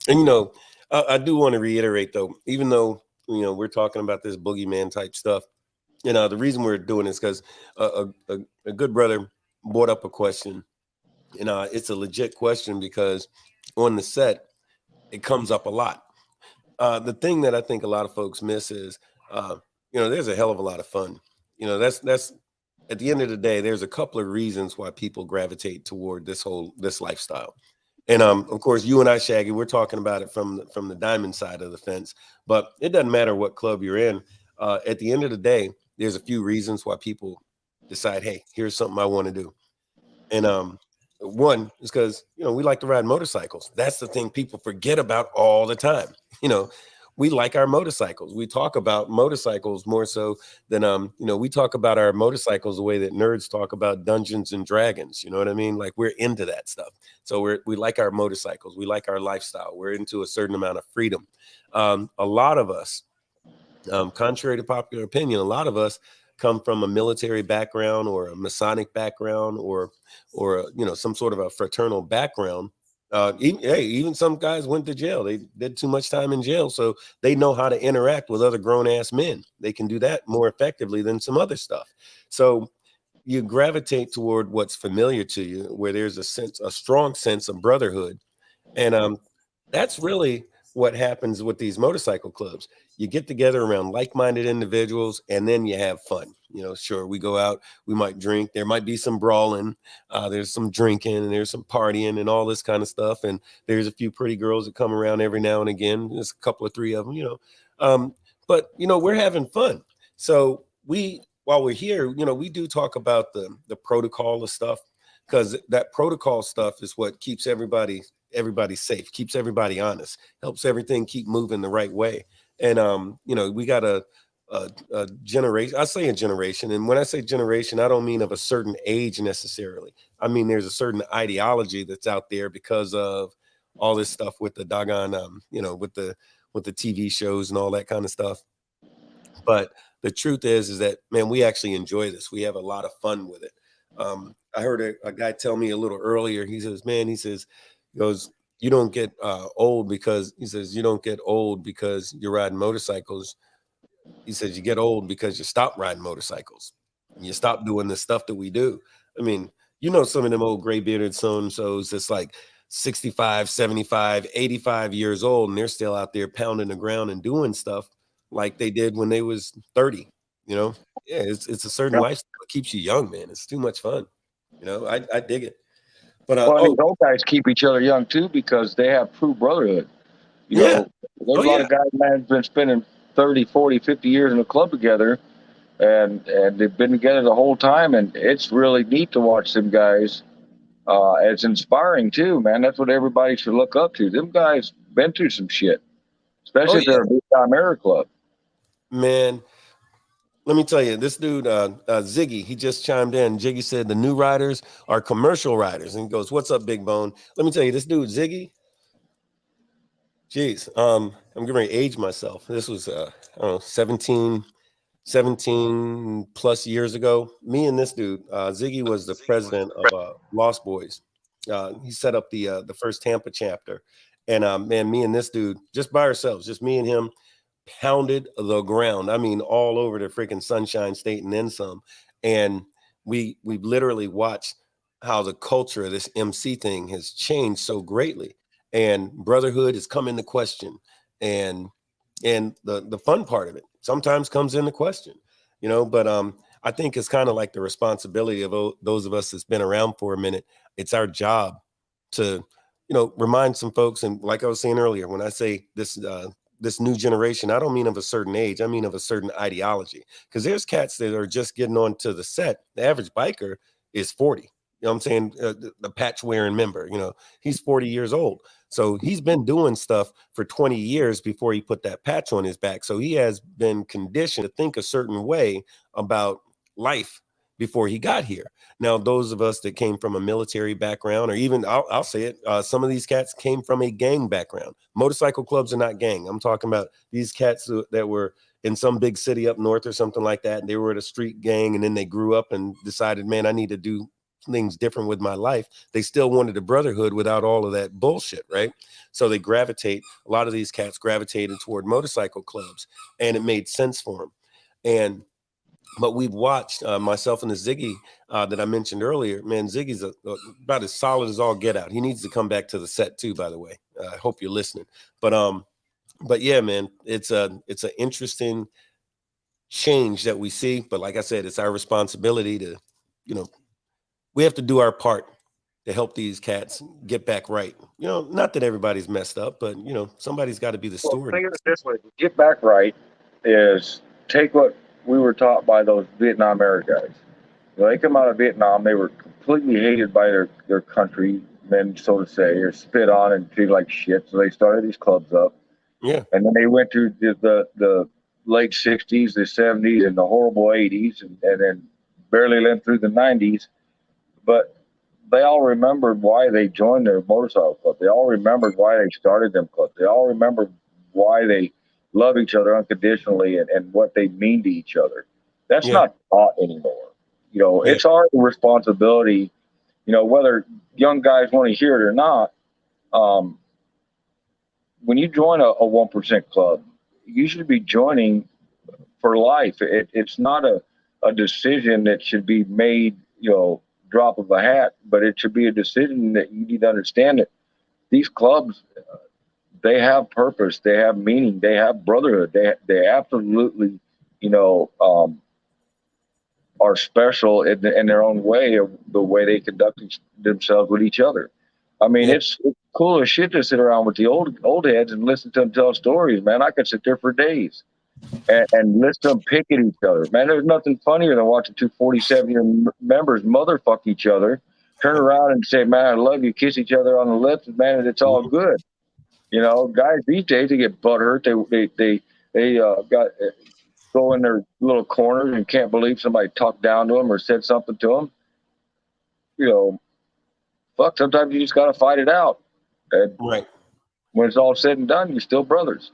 And you know, I do want to reiterate though, even though you know we're talking about this boogeyman type stuff, you know, the reason we're doing this because a good brother brought up a question, and it's a legit question because on the set it comes up a lot. The thing that I think a lot of folks miss is, you know, there's a hell of a lot of fun. You know, that's at the end of the day, there's a couple of reasons why people gravitate toward this lifestyle. And of course, you and I, Shaggy, we're talking about it from the diamond side of the fence. But it doesn't matter what club you're in. At the end of the day, there's a few reasons why people decide, hey, here's something I want to do. And one is because you know we like to ride motorcycles. That's the thing people forget about all the time. You know, we like our motorcycles. We talk about motorcycles more so than you know, we talk about our motorcycles the way that nerds talk about Dungeons and Dragons. You know what I mean? Like we're into that stuff. So we like our motorcycles. We like our lifestyle. We're into a certain amount of freedom. A lot of us, contrary to popular opinion, a lot of us come from a military background or a Masonic background or you know some sort of a fraternal background. Even some guys went to jail. They did too much time in jail, so they know how to interact with other grown ass men. They can do that more effectively than some other stuff. So you gravitate toward what's familiar to you, where there's a strong sense of brotherhood, and that's really what happens with these motorcycle clubs. You get together around like-minded individuals, and then you have fun. You know, sure, we go out, we might drink, there might be some brawling, there's some drinking, and there's some partying, and all this kind of stuff. And there's a few pretty girls that come around every now and again. There's a couple of three of them, you know. But you know, we're having fun. So while we're here, you know, we do talk about the protocol of stuff because that protocol stuff is what keeps everybody safe, keeps everybody honest, helps everything keep moving the right way. And you know, we got a generation. I say a generation, and when I say generation, I don't mean of a certain age necessarily. I mean there's a certain ideology that's out there because of all this stuff with the doggone, you know, with the TV shows and all that kind of stuff. But the truth is that man, we actually enjoy this. We have a lot of fun with it. I heard a guy tell me a little earlier. He says, "Man," he says, he goes, "You don't get old because," he says, "you don't get old because you're riding motorcycles." He says, "You get old because you stop riding motorcycles and you stop doing the stuff that we do." I mean, you know, some of them old gray bearded so and so's that's like 65, 75, 85 years old, and they're still out there pounding the ground and doing stuff like they did when they was 30, you know? Yeah, it's a certain Yeah. lifestyle that keeps you young, man. It's too much fun. You know, I dig it. But Well, and these old guys keep each other young too because they have true brotherhood. You yeah. know, there's Oh a lot yeah. of guys, man, been spending 30, 40, 50 years in a club together, and they've been together the whole time, and it's really neat to watch them guys. It's inspiring too, man. That's what everybody should look up to. Them guys been through some shit, Oh especially if yeah, they're a big time era club. man. Let me tell you, this dude, Ziggy, he just chimed in. Jiggy said the new riders are commercial riders. And he goes, "What's up, Big Bone?" Let me tell you, this dude, Ziggy, geez, I'm getting ready to age myself. This was, I don't know, 17 plus years ago. Me and this dude, Ziggy was the president of Lost Boys. He set up the first Tampa chapter. And man, me and this dude, just by ourselves, just me and him, pounded the ground. I mean, all over the freaking Sunshine State and then some. And we literally watched how the culture of this MC thing has changed so greatly, and brotherhood has come into question, and the fun part of it sometimes comes into question, you know. But I think it's kind of like the responsibility of those of us that's been around for a minute. It's our job to, you know, remind some folks. And like I was saying earlier, when I say this new generation, I don't mean of a certain age, I mean of a certain ideology. Because there's cats that are just getting onto the set. The average biker is 40. You know what I'm saying? The patch wearing member, you know, he's 40 years old. So he's been doing stuff for 20 years before he put that patch on his back. So he has been conditioned to think a certain way about life before he got here. Now, those of us that came from a military background, or even I'll say it, some of these cats came from a gang background. Motorcycle clubs are not gang. I'm talking about these cats that were in some big city up north or something like that. And they were at a street gang, and then they grew up and decided, man, I need to do things different with my life. They still wanted a brotherhood without all of that bullshit, right? So they gravitate. A lot of these cats gravitated toward motorcycle clubs, and it made sense for them. And but we've watched myself and the Ziggy that I mentioned earlier. Man, Ziggy's about as solid as all get out. He needs to come back to the set too, by the way. I hope you're listening. But yeah, man, it's an interesting change that we see. But like I said, it's our responsibility to, you know, we have to do our part to help these cats get back right. You know, not that everybody's messed up, but you know, somebody's got to be the Well, steward. think of it this way: get back right is take what we were taught by those Vietnam era guys. When they come out of Vietnam, they were completely hated by their countrymen, so to say, or spit on and treated like shit. So they started these clubs up, Yeah, and then they went through the late '60s, the '70s, and the horrible '80s, and then barely lived through the '90s. But they all remembered why they joined their motorcycle club. They all remembered why they started them clubs. They all remembered why they love each other unconditionally and what they mean to each other. That's yeah, not taught anymore. You know, yeah, it's our responsibility, you know, whether young guys want to hear it or not. Um, when you join a 1% club, you should be joining for life. It's not a decision that should be made, you know, drop of a hat, but it should be a decision that you need to understand that these clubs, they have purpose, they have meaning, they have brotherhood, they absolutely, you know, are special in their own way of the way they conduct themselves with each other. I mean, yeah, it's cool as shit to sit around with the old heads and listen to them tell stories, man. I could sit there for days and listen to them pick at each other. Man, there's nothing funnier than watching two 47-year members motherfuck each other, turn around and say, man, I love you, kiss each other on the lips, and man, it's all mhm, good. You know, guys these days, they get butthurt. They got go in their little corners and can't believe somebody talked down to them or said something to them. You know, fuck, sometimes you just got to fight it out. And right. when it's all said and done, you're still brothers.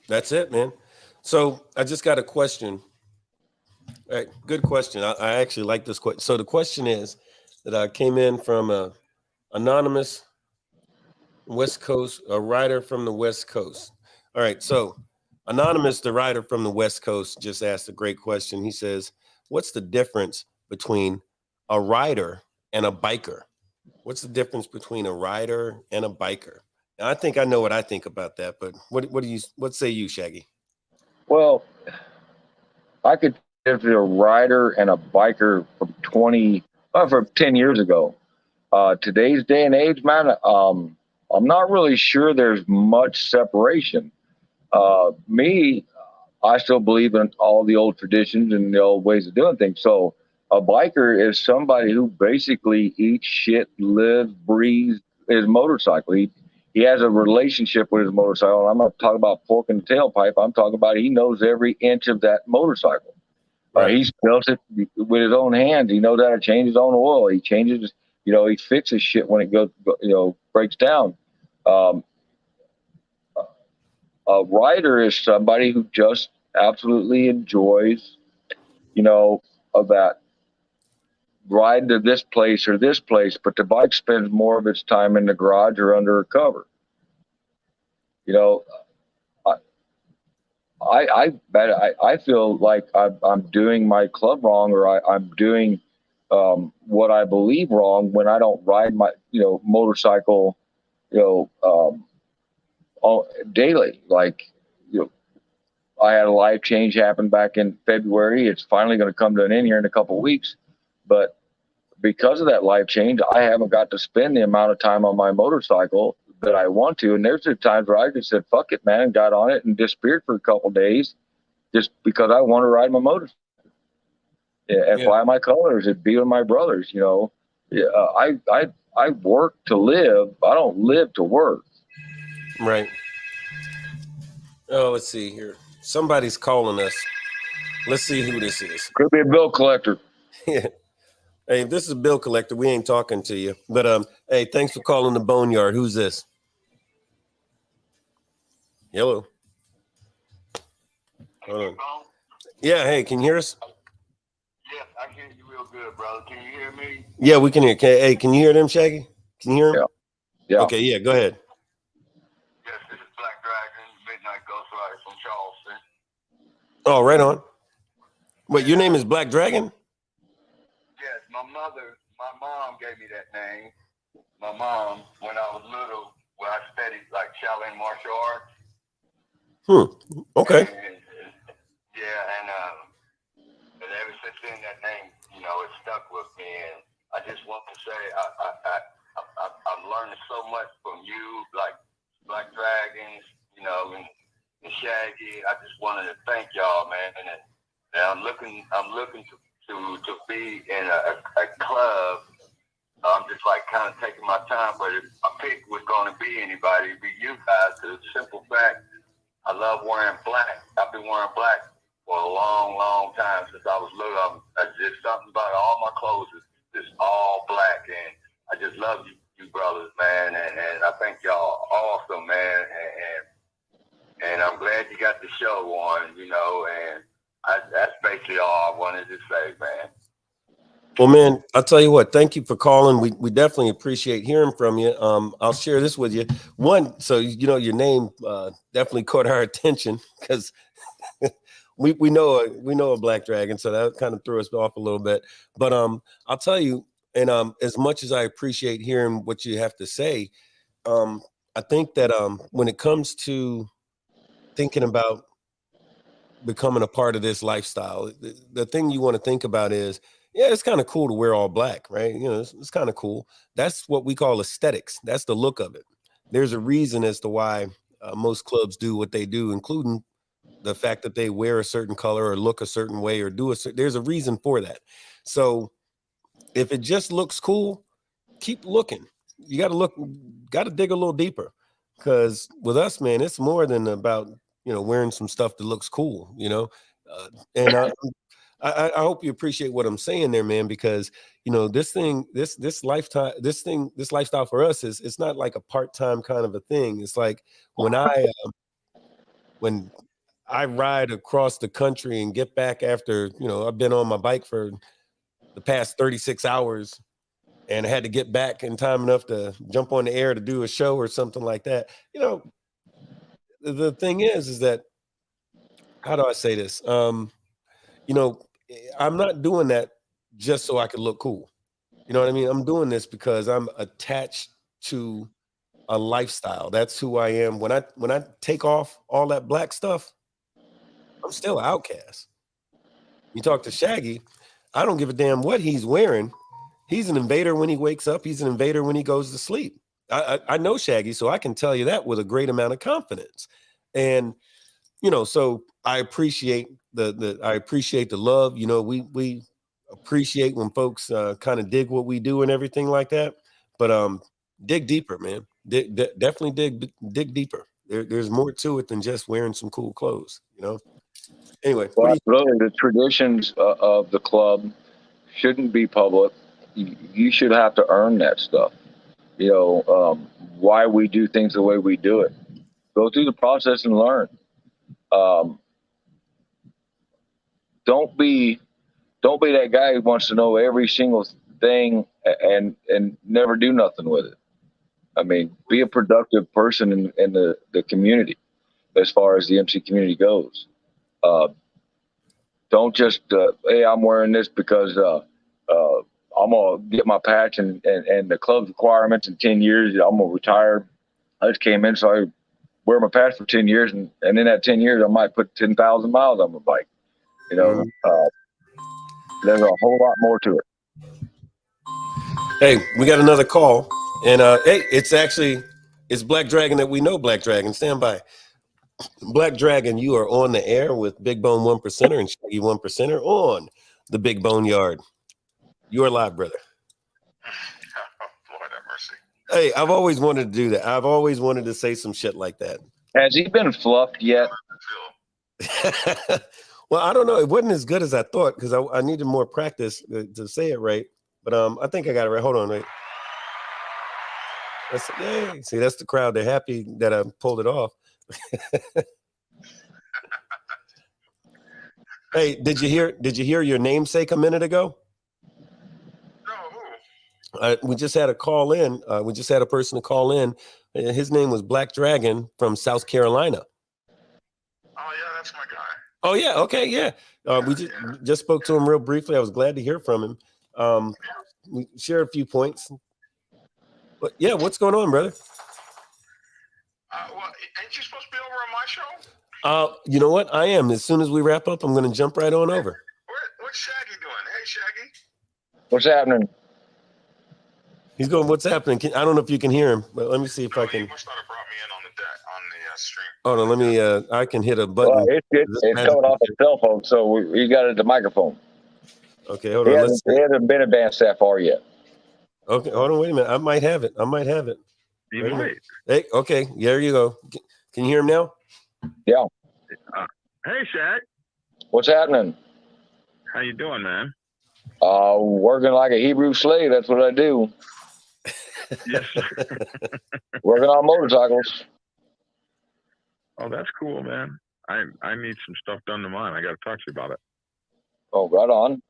That's it, man. So I just got a question. All right, good question. I actually like this question. So the question is that I came in from a anonymous West Coast, a writer from the West Coast. All right, so anonymous, the writer from the West Coast, just asked a great question. He says, "What's the difference between a rider and a biker? What's the difference between a rider and a biker?" Now, I think I know what I think about that, but what say you, Shaggy? Well, I could if a rider and a biker from 10 years ago. Today's day and age, man, I'm not really sure there's much separation. Me, I still believe in all the old traditions and the old ways of doing things. So a biker is somebody who basically eats shit, lives, breathes his motorcycle. He has a relationship with his motorcycle. I'm not talking about fork in the tailpipe. I'm talking about he knows every inch of that motorcycle. Right. He's built it with his own hands. He knows how to change his own oil. He changes, he fixes shit when it goes, breaks down. Um, a rider is somebody who just absolutely enjoys, of that ride to this place or this place, but the bike spends more of its time in the garage or under a cover. I feel like I'm doing my club wrong, or I'm doing what I believe wrong when I don't ride my motorcycle daily. Like I had a life change happen back in February. It's finally going to come to an end here in a couple of weeks, but because of that life change, I haven't got to spend the amount of time on my motorcycle that I want to. And there's the times where I just said, fuck it, man, and got on it and disappeared for a couple of days just because I want to ride my motorcycle and fly my colors and be with my brothers. I work to live. I don't live to work. Right. Oh, let's see here. Somebody's calling us. Let's see who this is. Could be a bill collector. Yeah. Hey, if this is a bill collector, we ain't talking to you. But hey, thanks for calling the BoneYard. Who's this? Hello. Hold on. Yeah, hey, can you hear us? Yes, I hear you real good, brother. Can you hear me? Yeah, we can hear. Hey, can you hear them, Shaggy? Can you hear them? Yeah. Okay, yeah, go ahead. Yes, this is Black Dragon, Midnight Ghost Rider from Charleston. Oh, right on. Wait, your name is Black Dragon? Yes, my mom gave me that name. My mom, when I was little, when I studied like Shaolin martial arts. Okay. And ever since then, that name, it stuck with me. And I just want to say, I'm learning so much from you, like Black Dragons, and Shaggy. I just wanted to thank y'all, man. And I'm looking to be in a club. I'm just like kind of taking my time, but if a pick was going to be anybody, it'd be you guys. The simple fact, I love wearing black. I've been wearing black for a long, long time since I was little. Just something about all my clothes is just all black, and I just love you brothers, man. And I think y'all awesome, man. And I'm glad you got the show on, and that's basically all I wanted to say, man. Well, man, I'll tell you what, thank you for calling. We definitely appreciate hearing from you. I'll share this with you. One, so your name definitely caught our attention because we know a Black Dragon, so that kind of threw us off a little bit. But I'll tell you, and as much as I appreciate hearing what you have to say, I think that when it comes to thinking about becoming a part of this lifestyle, the thing you want to think about is, yeah, it's kind of cool to wear all black, right? It's kind of cool. That's what we call aesthetics. That's the look of it. There's a reason as to why most clubs do what they do, including the fact that they wear a certain color or look a certain way or there's a reason for that. So if it just looks cool, keep looking. You got to dig a little deeper, because with us, man, it's more than about, wearing some stuff that looks cool, and I hope you appreciate what I'm saying there, man, because this lifestyle for us it's not like a part-time kind of a thing. It's like when I ride across the country and get back after, I've been on my bike for the past 36 hours and I had to get back in time enough to jump on the air to do a show or something like that. The thing is that, how do I say this? I'm not doing that just so I could look cool. You know what I mean? I'm doing this because I'm attached to a lifestyle. That's who I am. When I take off all that black stuff, I'm still an outcast. You talk to Shaggy, I don't give a damn what he's wearing. He's an invader when he wakes up. He's an invader when he goes to sleep. I know Shaggy, so I can tell you that with a great amount of confidence. And so I appreciate the love. You know, we appreciate when folks kind of dig what we do and everything like that. But dig deeper, man. Definitely dig deeper. There's more to it than just wearing some cool clothes. You know. Anyway, what Well, do you? absolutely. The traditions of the club shouldn't be public. You should have to earn that stuff. You know, why we do things the way we do it. Go through the process and learn. Um, don't be that guy who wants to know every single thing and never do nothing with it. I mean, be a productive person in the community as far as the MC community goes. Uh, don't just hey, I'm wearing this because I'm gonna get my patch and the club's requirements in 10 years. I'm gonna retire. I just came in, so I wear my patch for 10 years, and in that 10 years, I might put 10,000 miles on my bike. You know, there's a whole lot more to it. Hey, we got another call, and hey, it's Black Dragon that we know. Black Dragon, stand by. Black Dragon, you are on the air with Big Bone 1%er and Shaggy 1%er on the Big BoneYard. You are live, brother. Lord have mercy. Hey, I've always wanted to do that. I've always wanted to say some shit like that. Has he been fluffed yet? Well, I don't know. It wasn't as good as I thought because I needed more practice to say it right. But I think I got it right. Hold on, wait. Yay. See, that's the crowd. They're happy that I pulled it off. Hey, did you hear your namesake a minute ago? No, We just had a call in. We just had a person to call in. His name was Black Dragon from South Carolina. oh yeah, that's my guy. Oh yeah, okay, yeah. We just spoke to him real briefly. I was glad to hear from him. We shared a few points. But yeah, what's going on, brother? Well, ain't you supposed to be over on my show? You know what? I am. As soon as we wrap up, I'm going to jump right on over. What's Shaggy doing? Hey, Shaggy. What's happening? He's going, what's happening? I don't know if you can hear him, but let me see if I can. You must not have brought me in on the stream. Hold on, let me, I can hit a button. Well, it's coming off his cell phone, so he got it at the microphone. Okay, hold on. He hasn't been advanced that far yet. Okay, hold on, wait a minute. I might have it. You might. Hey, okay, there you go. Can you hear him now? Yeah. Hey, Shag. What's happening? How you doing, man? Working like a Hebrew slave. That's what I do. Yes, sir. Working on motorcycles. Oh, that's cool, man. I need some stuff done to mine. I got to talk to you about it. Oh, right on.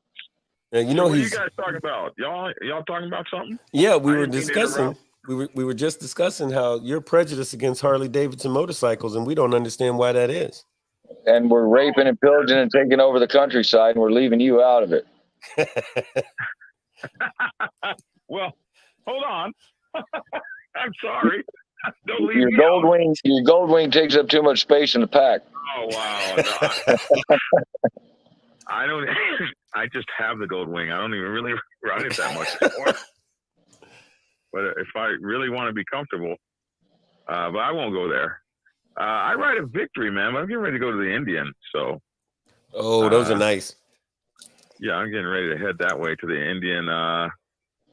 Yeah, you know what are you guys talking about? Y'all talking about something? Yeah, we were discussing. We were just discussing how you're prejudiced against Harley Davidson motorcycles, and we don't understand why that is. And we're raping and pillaging and taking over the countryside, and we're leaving you out of it. Well, hold on. I'm sorry. Don't leave your me gold out. wing. Your gold wing takes up too much space in the pack. Oh wow! No, I don't. I just have the gold wing. I don't even really ride it that much anymore. But if I really want to be comfortable, but I won't go there. I ride a Victory, man. But I'm getting ready to go to the Indian. So. Oh, those are nice. Yeah, I'm getting ready to head that way to the Indian.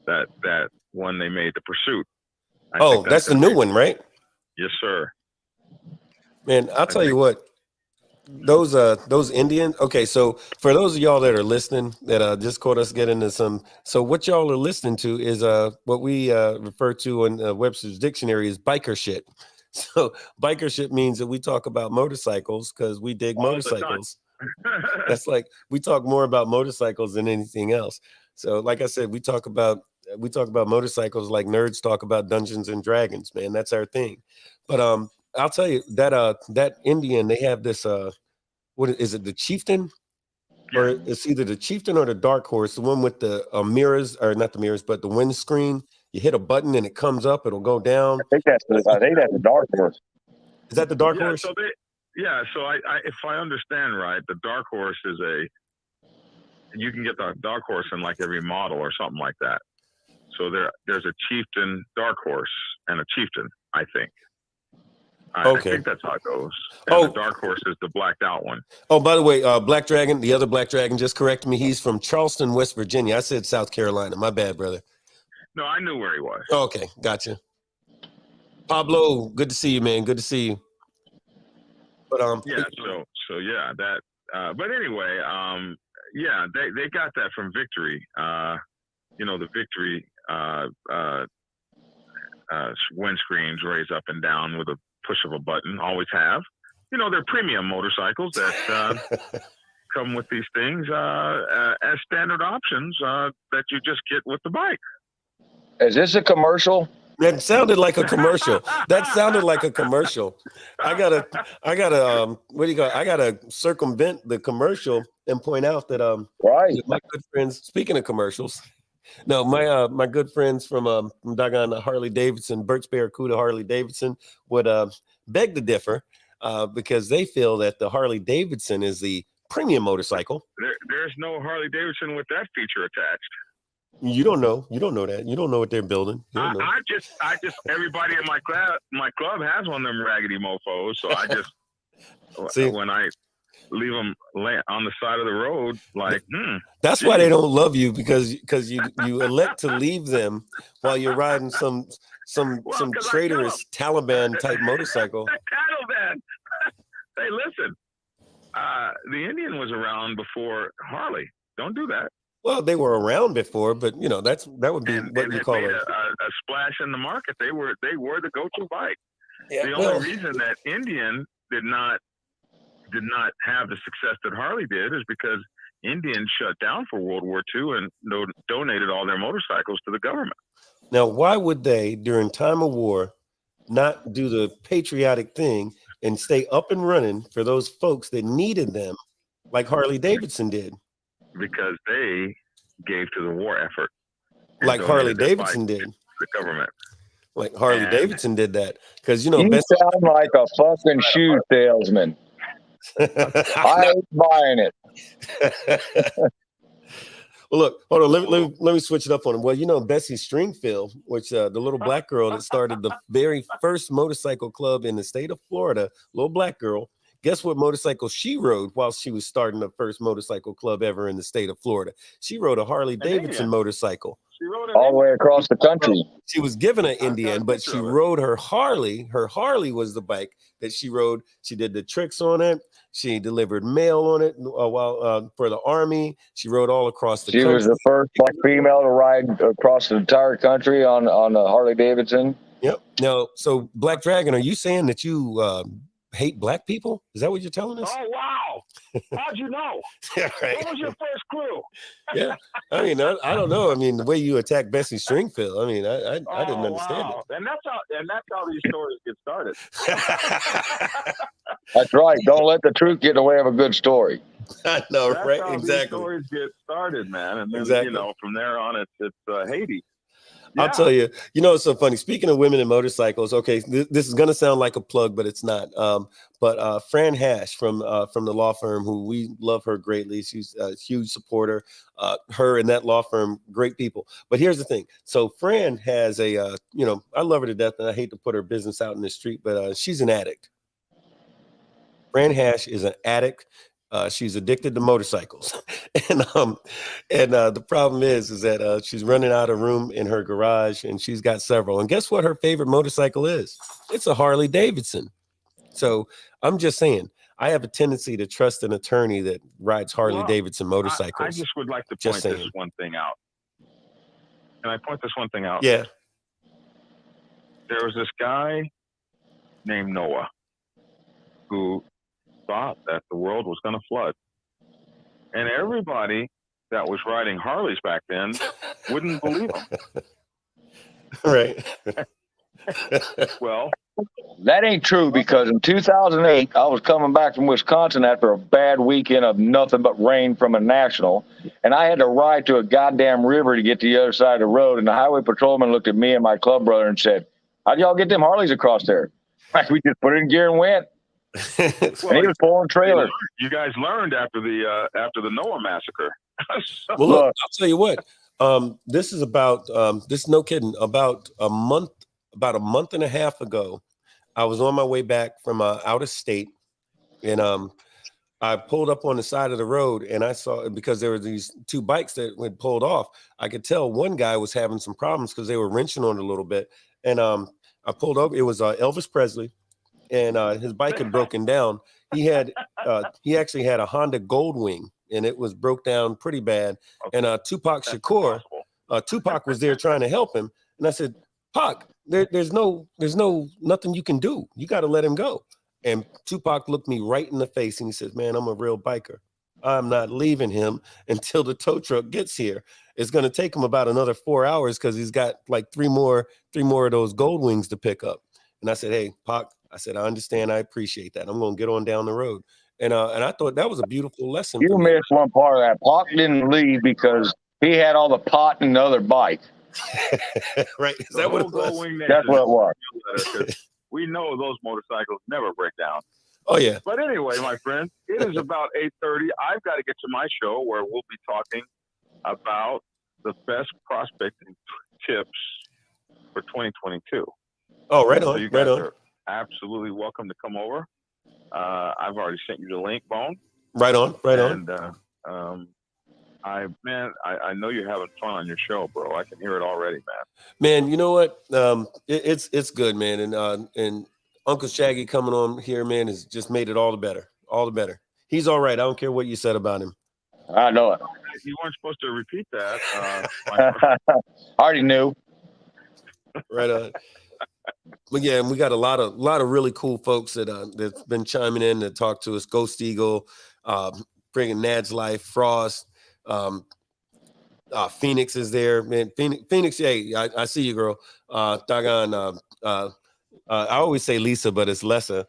That one they made, the Pursuit. That's the new one, right? Yes, sir. Man, I'll tell you what. Those Indians. Okay, so for those of y'all that are listening, that just caught us get into some. So what y'all are listening to is what we refer to in Webster's dictionary as biker shit. So biker shit means that we talk about motorcycles because we dig motorcycles. That's like we talk more about motorcycles than anything else. So like I said, we talk about motorcycles like nerds talk about Dungeons and Dragons, man. That's our thing. But I'll tell you that Indian, they have this what is it, the Chieftain? Or it's either the Chieftain or the Dark Horse, the one with the mirrors, or not the mirrors, but the windscreen. You hit a button and it comes up, it'll go down. I think that's the Dark Horse. Is that the Dark Horse? So I if I understand right, the Dark Horse is you can get the Dark Horse in like every model or something like that. So there's a Chieftain Dark Horse and a Chieftain, I think. I think that's how it goes. And the dark horse is the blacked out one. Oh, by the way, Black Dragon, the other Black Dragon just corrected me. He's from Charleston, West Virginia. I said South Carolina. My bad, brother. No, I knew where he was. Oh, okay, gotcha. Pablo, good to see you, man. Good to see you. But yeah, so yeah, that. But anyway, yeah, they got that from Victory. The Victory windscreens raise up and down with a push of a button. Always have. They're premium motorcycles that come with these things as standard options that you just get with the bike. Is this a commercial? That sounded like a commercial. That sounded like a commercial. I gotta what do you got? I gotta circumvent the commercial and point out that right. My good friends, speaking of commercials, no, my good friends from doggone Harley Davidson, Burt's Barracuda Harley Davidson would beg to differ because they feel that the Harley Davidson is the premium motorcycle. There's no Harley Davidson with that feature attached. You don't know that. You don't know what they're building. I just everybody in my club has one of them raggedy mofos. So I just see, when I leave them on the side of the road, That's why they don't love you because you elect to leave them while you're riding some traitorous Taliban type motorcycle. Taliban. Hey, listen, the Indian was around before Harley. Don't do that. Well, they were around before, but that would be what you call a splash in the market. They were the go-to bike. Yeah, the only reason that Indian did not have the success that Harley did is because Indian shut down for World War II and donated all their motorcycles to the government. Now, why would they, during time of war, not do the patriotic thing and stay up and running for those folks that needed them, like Harley Davidson did? Because they gave to the war effort. Like Harley Davidson did. The government. Like Harley Davidson did that. Because, you sound like a fucking shoe salesman. I ain't buying it. Well, look, hold on. Let me switch it up on him. Well, Bessie Stringfield, which the little black girl that started the very first motorcycle club in the state of Florida, little black girl. Guess what motorcycle she rode while she was starting the first motorcycle club ever in the state of Florida? She rode a Harley Davidson motorcycle. She rode all the way across the country. She was given an Indian, but she rode her Harley. Her Harley was the bike that she rode. She did the tricks on it. She delivered mail on it for the Army. She rode all across the country. She was the first black female to ride across the entire country on a Harley Davidson. Yep. Now, so Black Dragon, are you saying that you hate black people? Is that what you're telling us? Oh, wow. How'd you know? Yeah, right. What was your first clue? Yeah. I mean, I don't know. I mean, the way you attacked Bessie Stringfield, I mean, I didn't understand it. And that's how these stories get started. That's right. Don't let the truth get in the way of a good story. I know, that's right? How exactly. These stories get started, man. And then, from there on, it's Haiti. Yeah. I'll tell you, it's so funny. Speaking of women and motorcycles, okay, this is going to sound like a plug, but it's not. But Fran Hash from the law firm, who we love her greatly. She's a huge supporter. Her and that law firm, great people. But here's the thing. So Fran has I love her to death, and I hate to put her business out in the street, but she's an addict. Fran Hash is an addict. She's addicted to motorcycles, and the problem is that she's running out of room in her garage, and she's got several. And guess what her favorite motorcycle is? It's a Harley Davidson. So I'm just saying, I have a tendency to trust an attorney that rides Harley Davidson motorcycles. I just would like to point this one thing out. Can I point this one thing out? Yeah. There was this guy named Noah who thought that the world was going to flood, and everybody that was riding Harleys back then wouldn't believe him. Right. Well, that ain't true, because in 2008 I was coming back from Wisconsin after a bad weekend of nothing but rain from a national, and I had to ride to a goddamn river to get to the other side of the road, and the highway patrolman looked at me and my club brother and said, "How'd y'all get them Harleys across there?" We just put it in gear and went. Well, and he was pulling trailer. You guys learned after the Noah massacre. So, well, look, I'll tell you what. This is about this is no kidding. About a month and a half ago, I was on my way back from out of state, and I pulled up on the side of the road, and I saw, because there were these two bikes that had pulled off. I could tell one guy was having some problems because they were wrenching on it a little bit. And I pulled over. It was Elvis Presley, and his bike had broken down. He actually had a Honda Goldwing, and it was broke down pretty bad. And Tupac Shakur, Tupac was there trying to help him. And I said, Pac, there's nothing you can do. You got to let him go. And Tupac looked me right in the face and he says, man, I'm a real biker. I'm not leaving him until the tow truck gets here. It's going to take him about another 4 hours because he's got like three more of those gold wings to pick up. And I said, hey, Pac, I said, I understand. I appreciate that. I'm going to get on down the road. And I thought that was a beautiful lesson. You missed one part of that. Pac didn't leave because he had all the pot in the other bike. Right. Is that what it was? That's what it was. We know those motorcycles never break down. Oh, yeah. But anyway, my friend, it is about 8:30. I've got to get to my show where we'll be talking about the best prospecting tips for 2022. Oh, right on. So you guys are absolutely welcome to come over. I've already sent you the link, Bone. Right on. And I know you're having fun on your show, bro. I can hear it already, man. Man, you know what? It's good, man. And Uncle Shaggy coming on here, man, has just made it all the better. All the better. He's all right. I don't care what you said about him. I know it. You weren't supposed to repeat that. I already knew. Right on. But yeah, and we got a lot of really cool folks that's been chiming in to talk to us. Ghost Eagle, bringing Nad's Life, Frost. Phoenix is there, man. Phoenix, hey, I see you, girl. Doggone, I always say Lisa, but it's Lessa.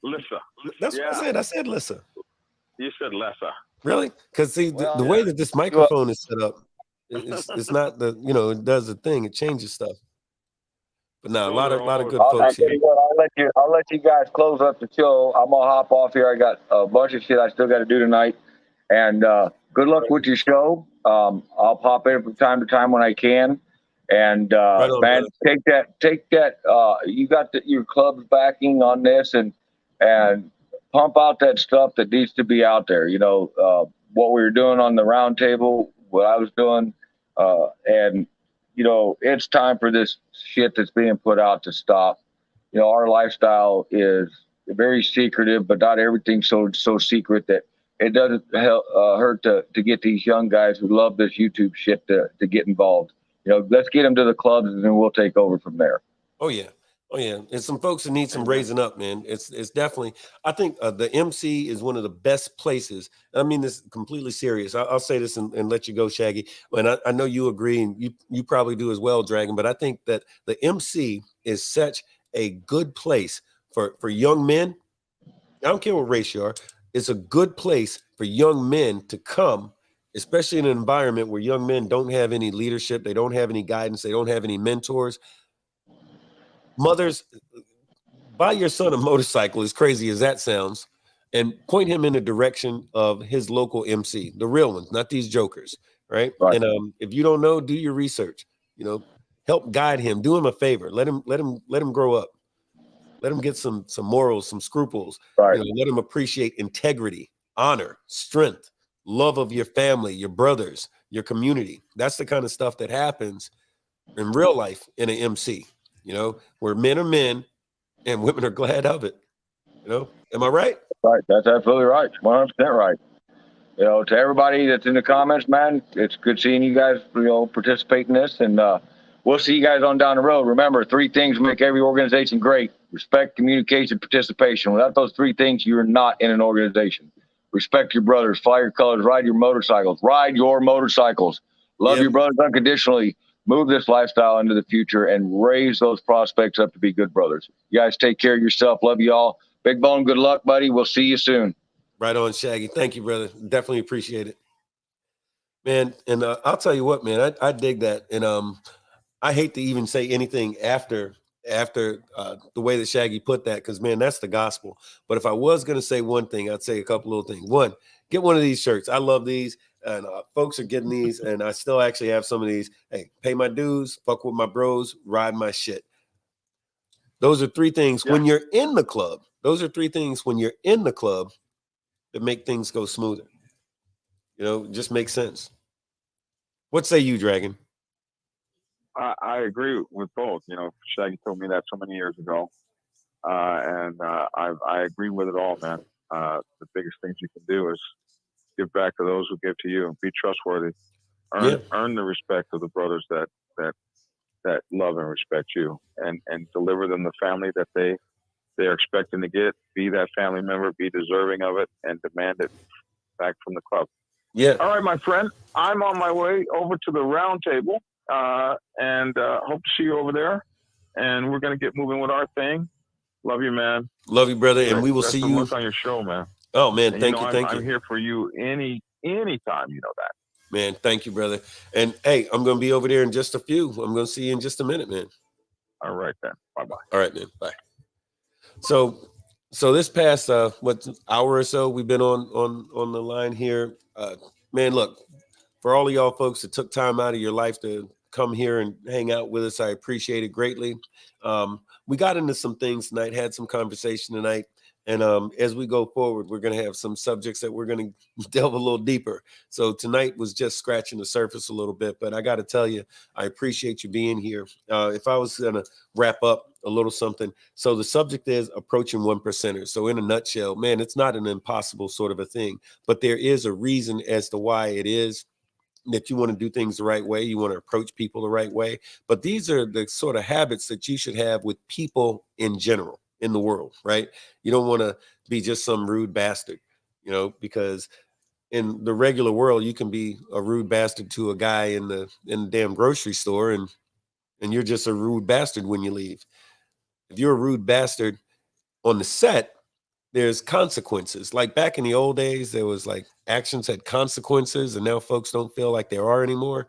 Lissa. That's what I said. I said Lissa. You said Lessa. Really? Because see, the way that this microphone is set up, it's not it does the thing. It changes stuff. But no, a lot of good folks here. I'll let you guys close up the show. I'm gonna hop off here. I got a bunch of shit I still got to do tonight. And good luck with your show. I'll pop in from time to time when I can. And right on, man, brother. take that. You got your club's backing on this, and pump out that stuff that needs to be out there. What we were doing on the round table, what I was doing, and it's time for this shit that's being put out to stop. Our lifestyle is very secretive, but not everything's so secret that it doesn't hurt to get these young guys who love this YouTube shit to get involved. Let's get them to the clubs, and then we'll take over from there. Oh yeah. And some folks that need some raising up, man. It's definitely. I think the MC is one of the best places. I mean this completely serious. I'll say this and let you go, Shaggy. And I know you agree, and you probably do as well, Dragon. But I think that the MC is such a good place for young men. I don't care what race you are. It's a good place for young men to come, especially in an environment where young men don't have any leadership, they don't have any guidance, they don't have any mentors. Mothers, buy your son a motorcycle, as crazy as that sounds, and point him in the direction of his local MC, the real ones, not these jokers, right? And if you don't know, do your research. Help guide him. Do him a favor. Let him grow up. Let him get some morals, some scruples. Right. Let him appreciate integrity, honor, strength, love of your family, your brothers, your community. That's the kind of stuff that happens in real life in an MC. Where men are men and women are glad of it. Am I right? Right. That's absolutely right. 100% right. To everybody that's in the comments, man, it's good seeing you guys, participate in this. And we'll see you guys on down the road. Remember, 3 things make every organization great: respect, communication, participation. Without those 3 things, you're not in an organization. Respect your brothers, fly your colors, ride your motorcycles, love your brothers unconditionally. Move this lifestyle into the future and raise those prospects up to be good brothers. You guys take care of yourself. Love you all. Big Bone, good luck, buddy. We'll see you soon. Right on, Shaggy. Thank you, brother. Definitely appreciate it, man. And I'll tell you what, man, I dig that. And I hate to even say anything after the way that Shaggy put that, because, man, that's the gospel. But if I was going to say one thing, I'd say a couple little things. One, get one of these shirts. I love these. And folks are getting these, and I still actually have some of these. Hey, pay my dues, fuck with my bros, ride my shit. Those are three things Yeah. when you're in the club. Those are three things when you're in the club that make things go smoother. You know, it just makes sense. What say you, Dragon? I agree with both. You know, Shaggy told me that so many years ago, and I agree with it all, man. The biggest things you can do is give back to those who give to you. Be trustworthy. Earn the respect of the brothers that love and respect you, and deliver them the family that they're expecting to get. Be that family member. Be deserving of it, and demand it back from the club. Yeah. All right, my friend. I'm on my way over to the round table, and hope to see you over there. And we're gonna get moving with our thing. Love you, man. Love you, brother, and we will see you on your show, man. Oh man, And, thank you, I'm here for you anytime. You know that. Man, thank you, brother. And hey, I'm gonna be over there in just a few. I'm gonna see you in just a minute, man. All right, then. Bye-bye. All right, man. Bye. So this past hour or so we've been on the line here. Man, look, for all of y'all folks that took time out of your life to come here and hang out with us, I appreciate it greatly. We got into some things tonight, had some conversation tonight. And as we go forward, we're going to have some subjects that we're going to delve a little deeper. So tonight was just scratching the surface a little bit, but I got to tell you, I appreciate you being here. If I was going to wrap up a little something. So the subject is approaching 1%ers. So in a nutshell, man, it's not an impossible sort of a thing, but there is a reason as to why it is that you want to do things the right way. You want to approach people the right way. But these are the sort of habits that you should have with people in general in the world, right? You don't want to be just some rude bastard, you know, because in the regular world, you can be a rude bastard to a guy in the damn grocery store, and you're just a rude bastard when you leave. If you're a rude bastard on the set, there's consequences. Like back in the old days, there was like actions had consequences, and now folks don't feel like there are anymore.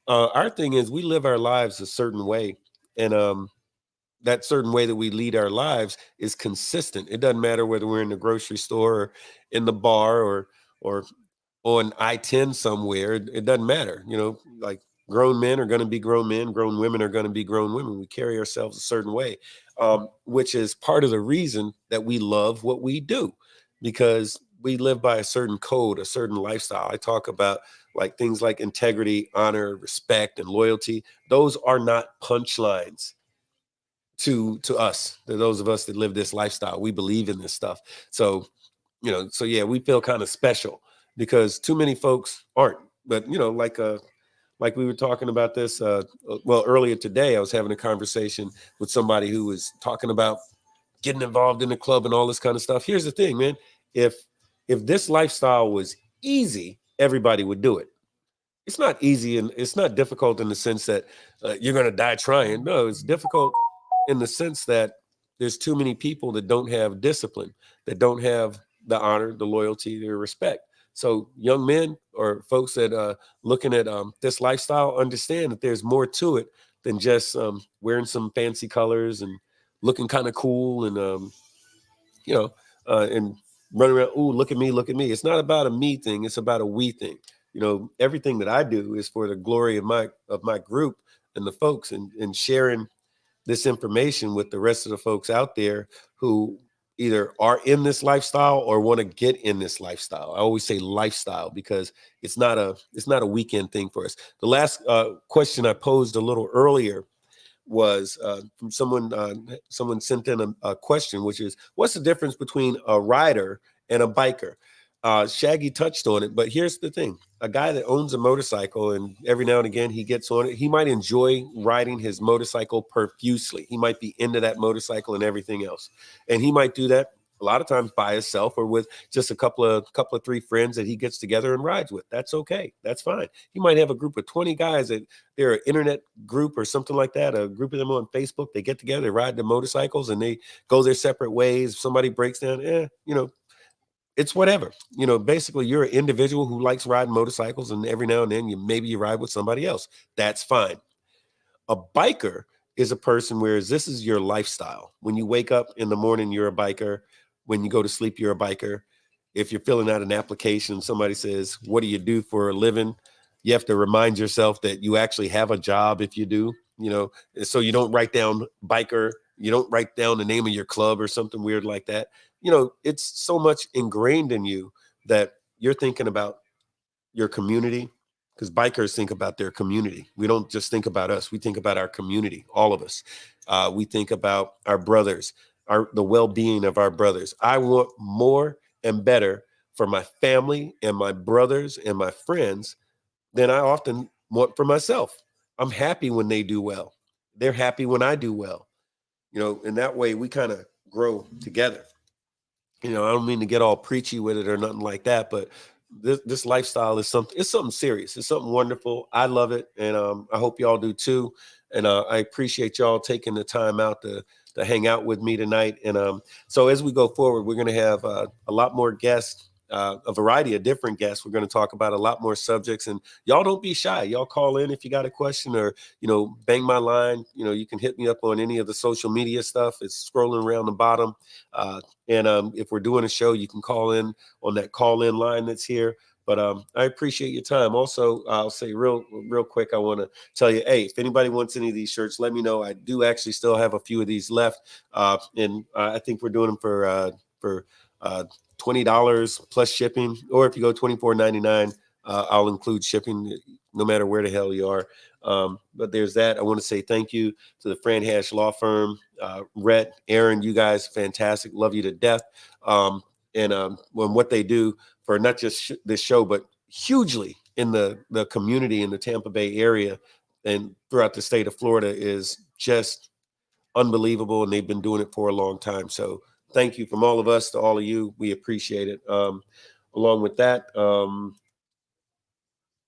Our thing is we live our lives a certain way, and that certain way that we lead our lives is consistent. It doesn't matter whether we're in the grocery store or in the bar or on I-10 somewhere. It doesn't matter. You know, like grown men are going to be grown men, grown women are going to be grown women. We carry ourselves a certain way, which is part of the reason that we love what we do, because we live by a certain code, a certain lifestyle. I talk about like things like integrity, honor, respect, and loyalty. Those are not punchlines to us, to those of us that live this lifestyle. We believe in this stuff. So, you know, so yeah, we feel kind of special because too many folks aren't. But, you know, like we were talking about this, well, earlier today, I was having a conversation with somebody who was talking about getting involved in the club and all this kind of stuff. Here's the thing, man. If this lifestyle was easy, everybody would do it. It's not easy, and it's not difficult in the sense that you're going to die trying. No, it's difficult in the sense that there's too many people that don't have discipline, that don't have the honor, the loyalty, the respect. So young men or folks that looking at this lifestyle understand that there's more to it than just wearing some fancy colors and looking kind of cool and and running around. Ooh, look at me, look at me. It's not about a me thing. It's about a we thing. You know, everything that I do is for the glory of my group and the folks, and sharing this information with the rest of the folks out there who either are in this lifestyle or want to get in this lifestyle. I always say lifestyle because it's not a weekend thing for us. The last question I posed a little earlier was from someone sent in a question, which is, what's the difference between a rider and a biker? Shaggy touched on it, but here's the thing. A guy that owns a motorcycle and every now and again he gets on it, he might enjoy riding his motorcycle profusely. He might be into that motorcycle and everything else. And he might do that a lot of times by himself or with just a couple of three friends that he gets together and rides with. That's okay. That's fine. He might have a group of 20 guys that they're an internet group or something like that, a group of them on Facebook. They get together, they ride their motorcycles and they go their separate ways. If somebody breaks down, it's whatever. You know, basically you're an individual who likes riding motorcycles, and every now and then you ride with somebody else. That's fine. A biker is a person where this is your lifestyle. When you wake up in the morning, you're a biker. When you go to sleep, you're a biker. If you're filling out an application, somebody says, what do you do for a living? You have to remind yourself that you actually have a job if you do, so you don't write down biker You don't write down the name of your club or something weird like that. You know, it's so much ingrained in you that you're thinking about your community, because bikers think about their community. We don't just think about us. We think about our community, all of us. We think about our brothers, the well-being of our brothers. I want more and better for my family and my brothers and my friends than I often want for myself. I'm happy when they do well. They're happy when I do well. You know, and that way we kind of grow together. You know, I don't mean to get all preachy with it or nothing like that, but this lifestyle is something serious. It's something wonderful. I love it, and I hope y'all do too. And I appreciate y'all taking the time out to hang out with me tonight. And so as we go forward, we're going to have a lot more guests. A variety of different guests. We're going to talk about a lot more subjects, and y'all don't be shy. Y'all call in if you got a question, or, you know, bang my line. You know, you can hit me up on any of the social media stuff. It's scrolling around the bottom. And if we're doing a show, you can call in on that call in line that's here. But I appreciate your time. Also, I'll say real quick, I want to tell you, hey, if anybody wants any of these shirts, let me know. I do actually still have a few of these left. And I think we're doing them for $20 plus shipping, or if you go $24.99, I'll include shipping no matter where the hell you are. But there's that. I want to say thank you to the Fran Hash Law Firm, Rhett, Aaron, you guys, fantastic. Love you to death. And when what they do for not just this show, but hugely in the community in the Tampa Bay area and throughout the state of Florida is just unbelievable. And they've been doing it for a long time. So thank you from all of us to all of you. We appreciate it. Along with that,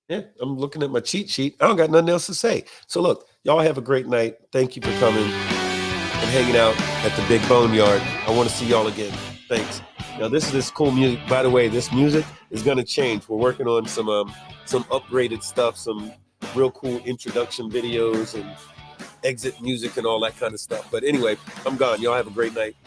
yeah, I'm looking at my cheat sheet. I don't got nothing else to say. So look, y'all have a great night. Thank you for coming and hanging out at the Big BoneYard. I want to see y'all again. Thanks. Now this cool music. By the way, this music is going to change. We're working on some upgraded stuff, some real cool introduction videos and exit music and all that kind of stuff. But anyway, I'm gone. Y'all have a great night.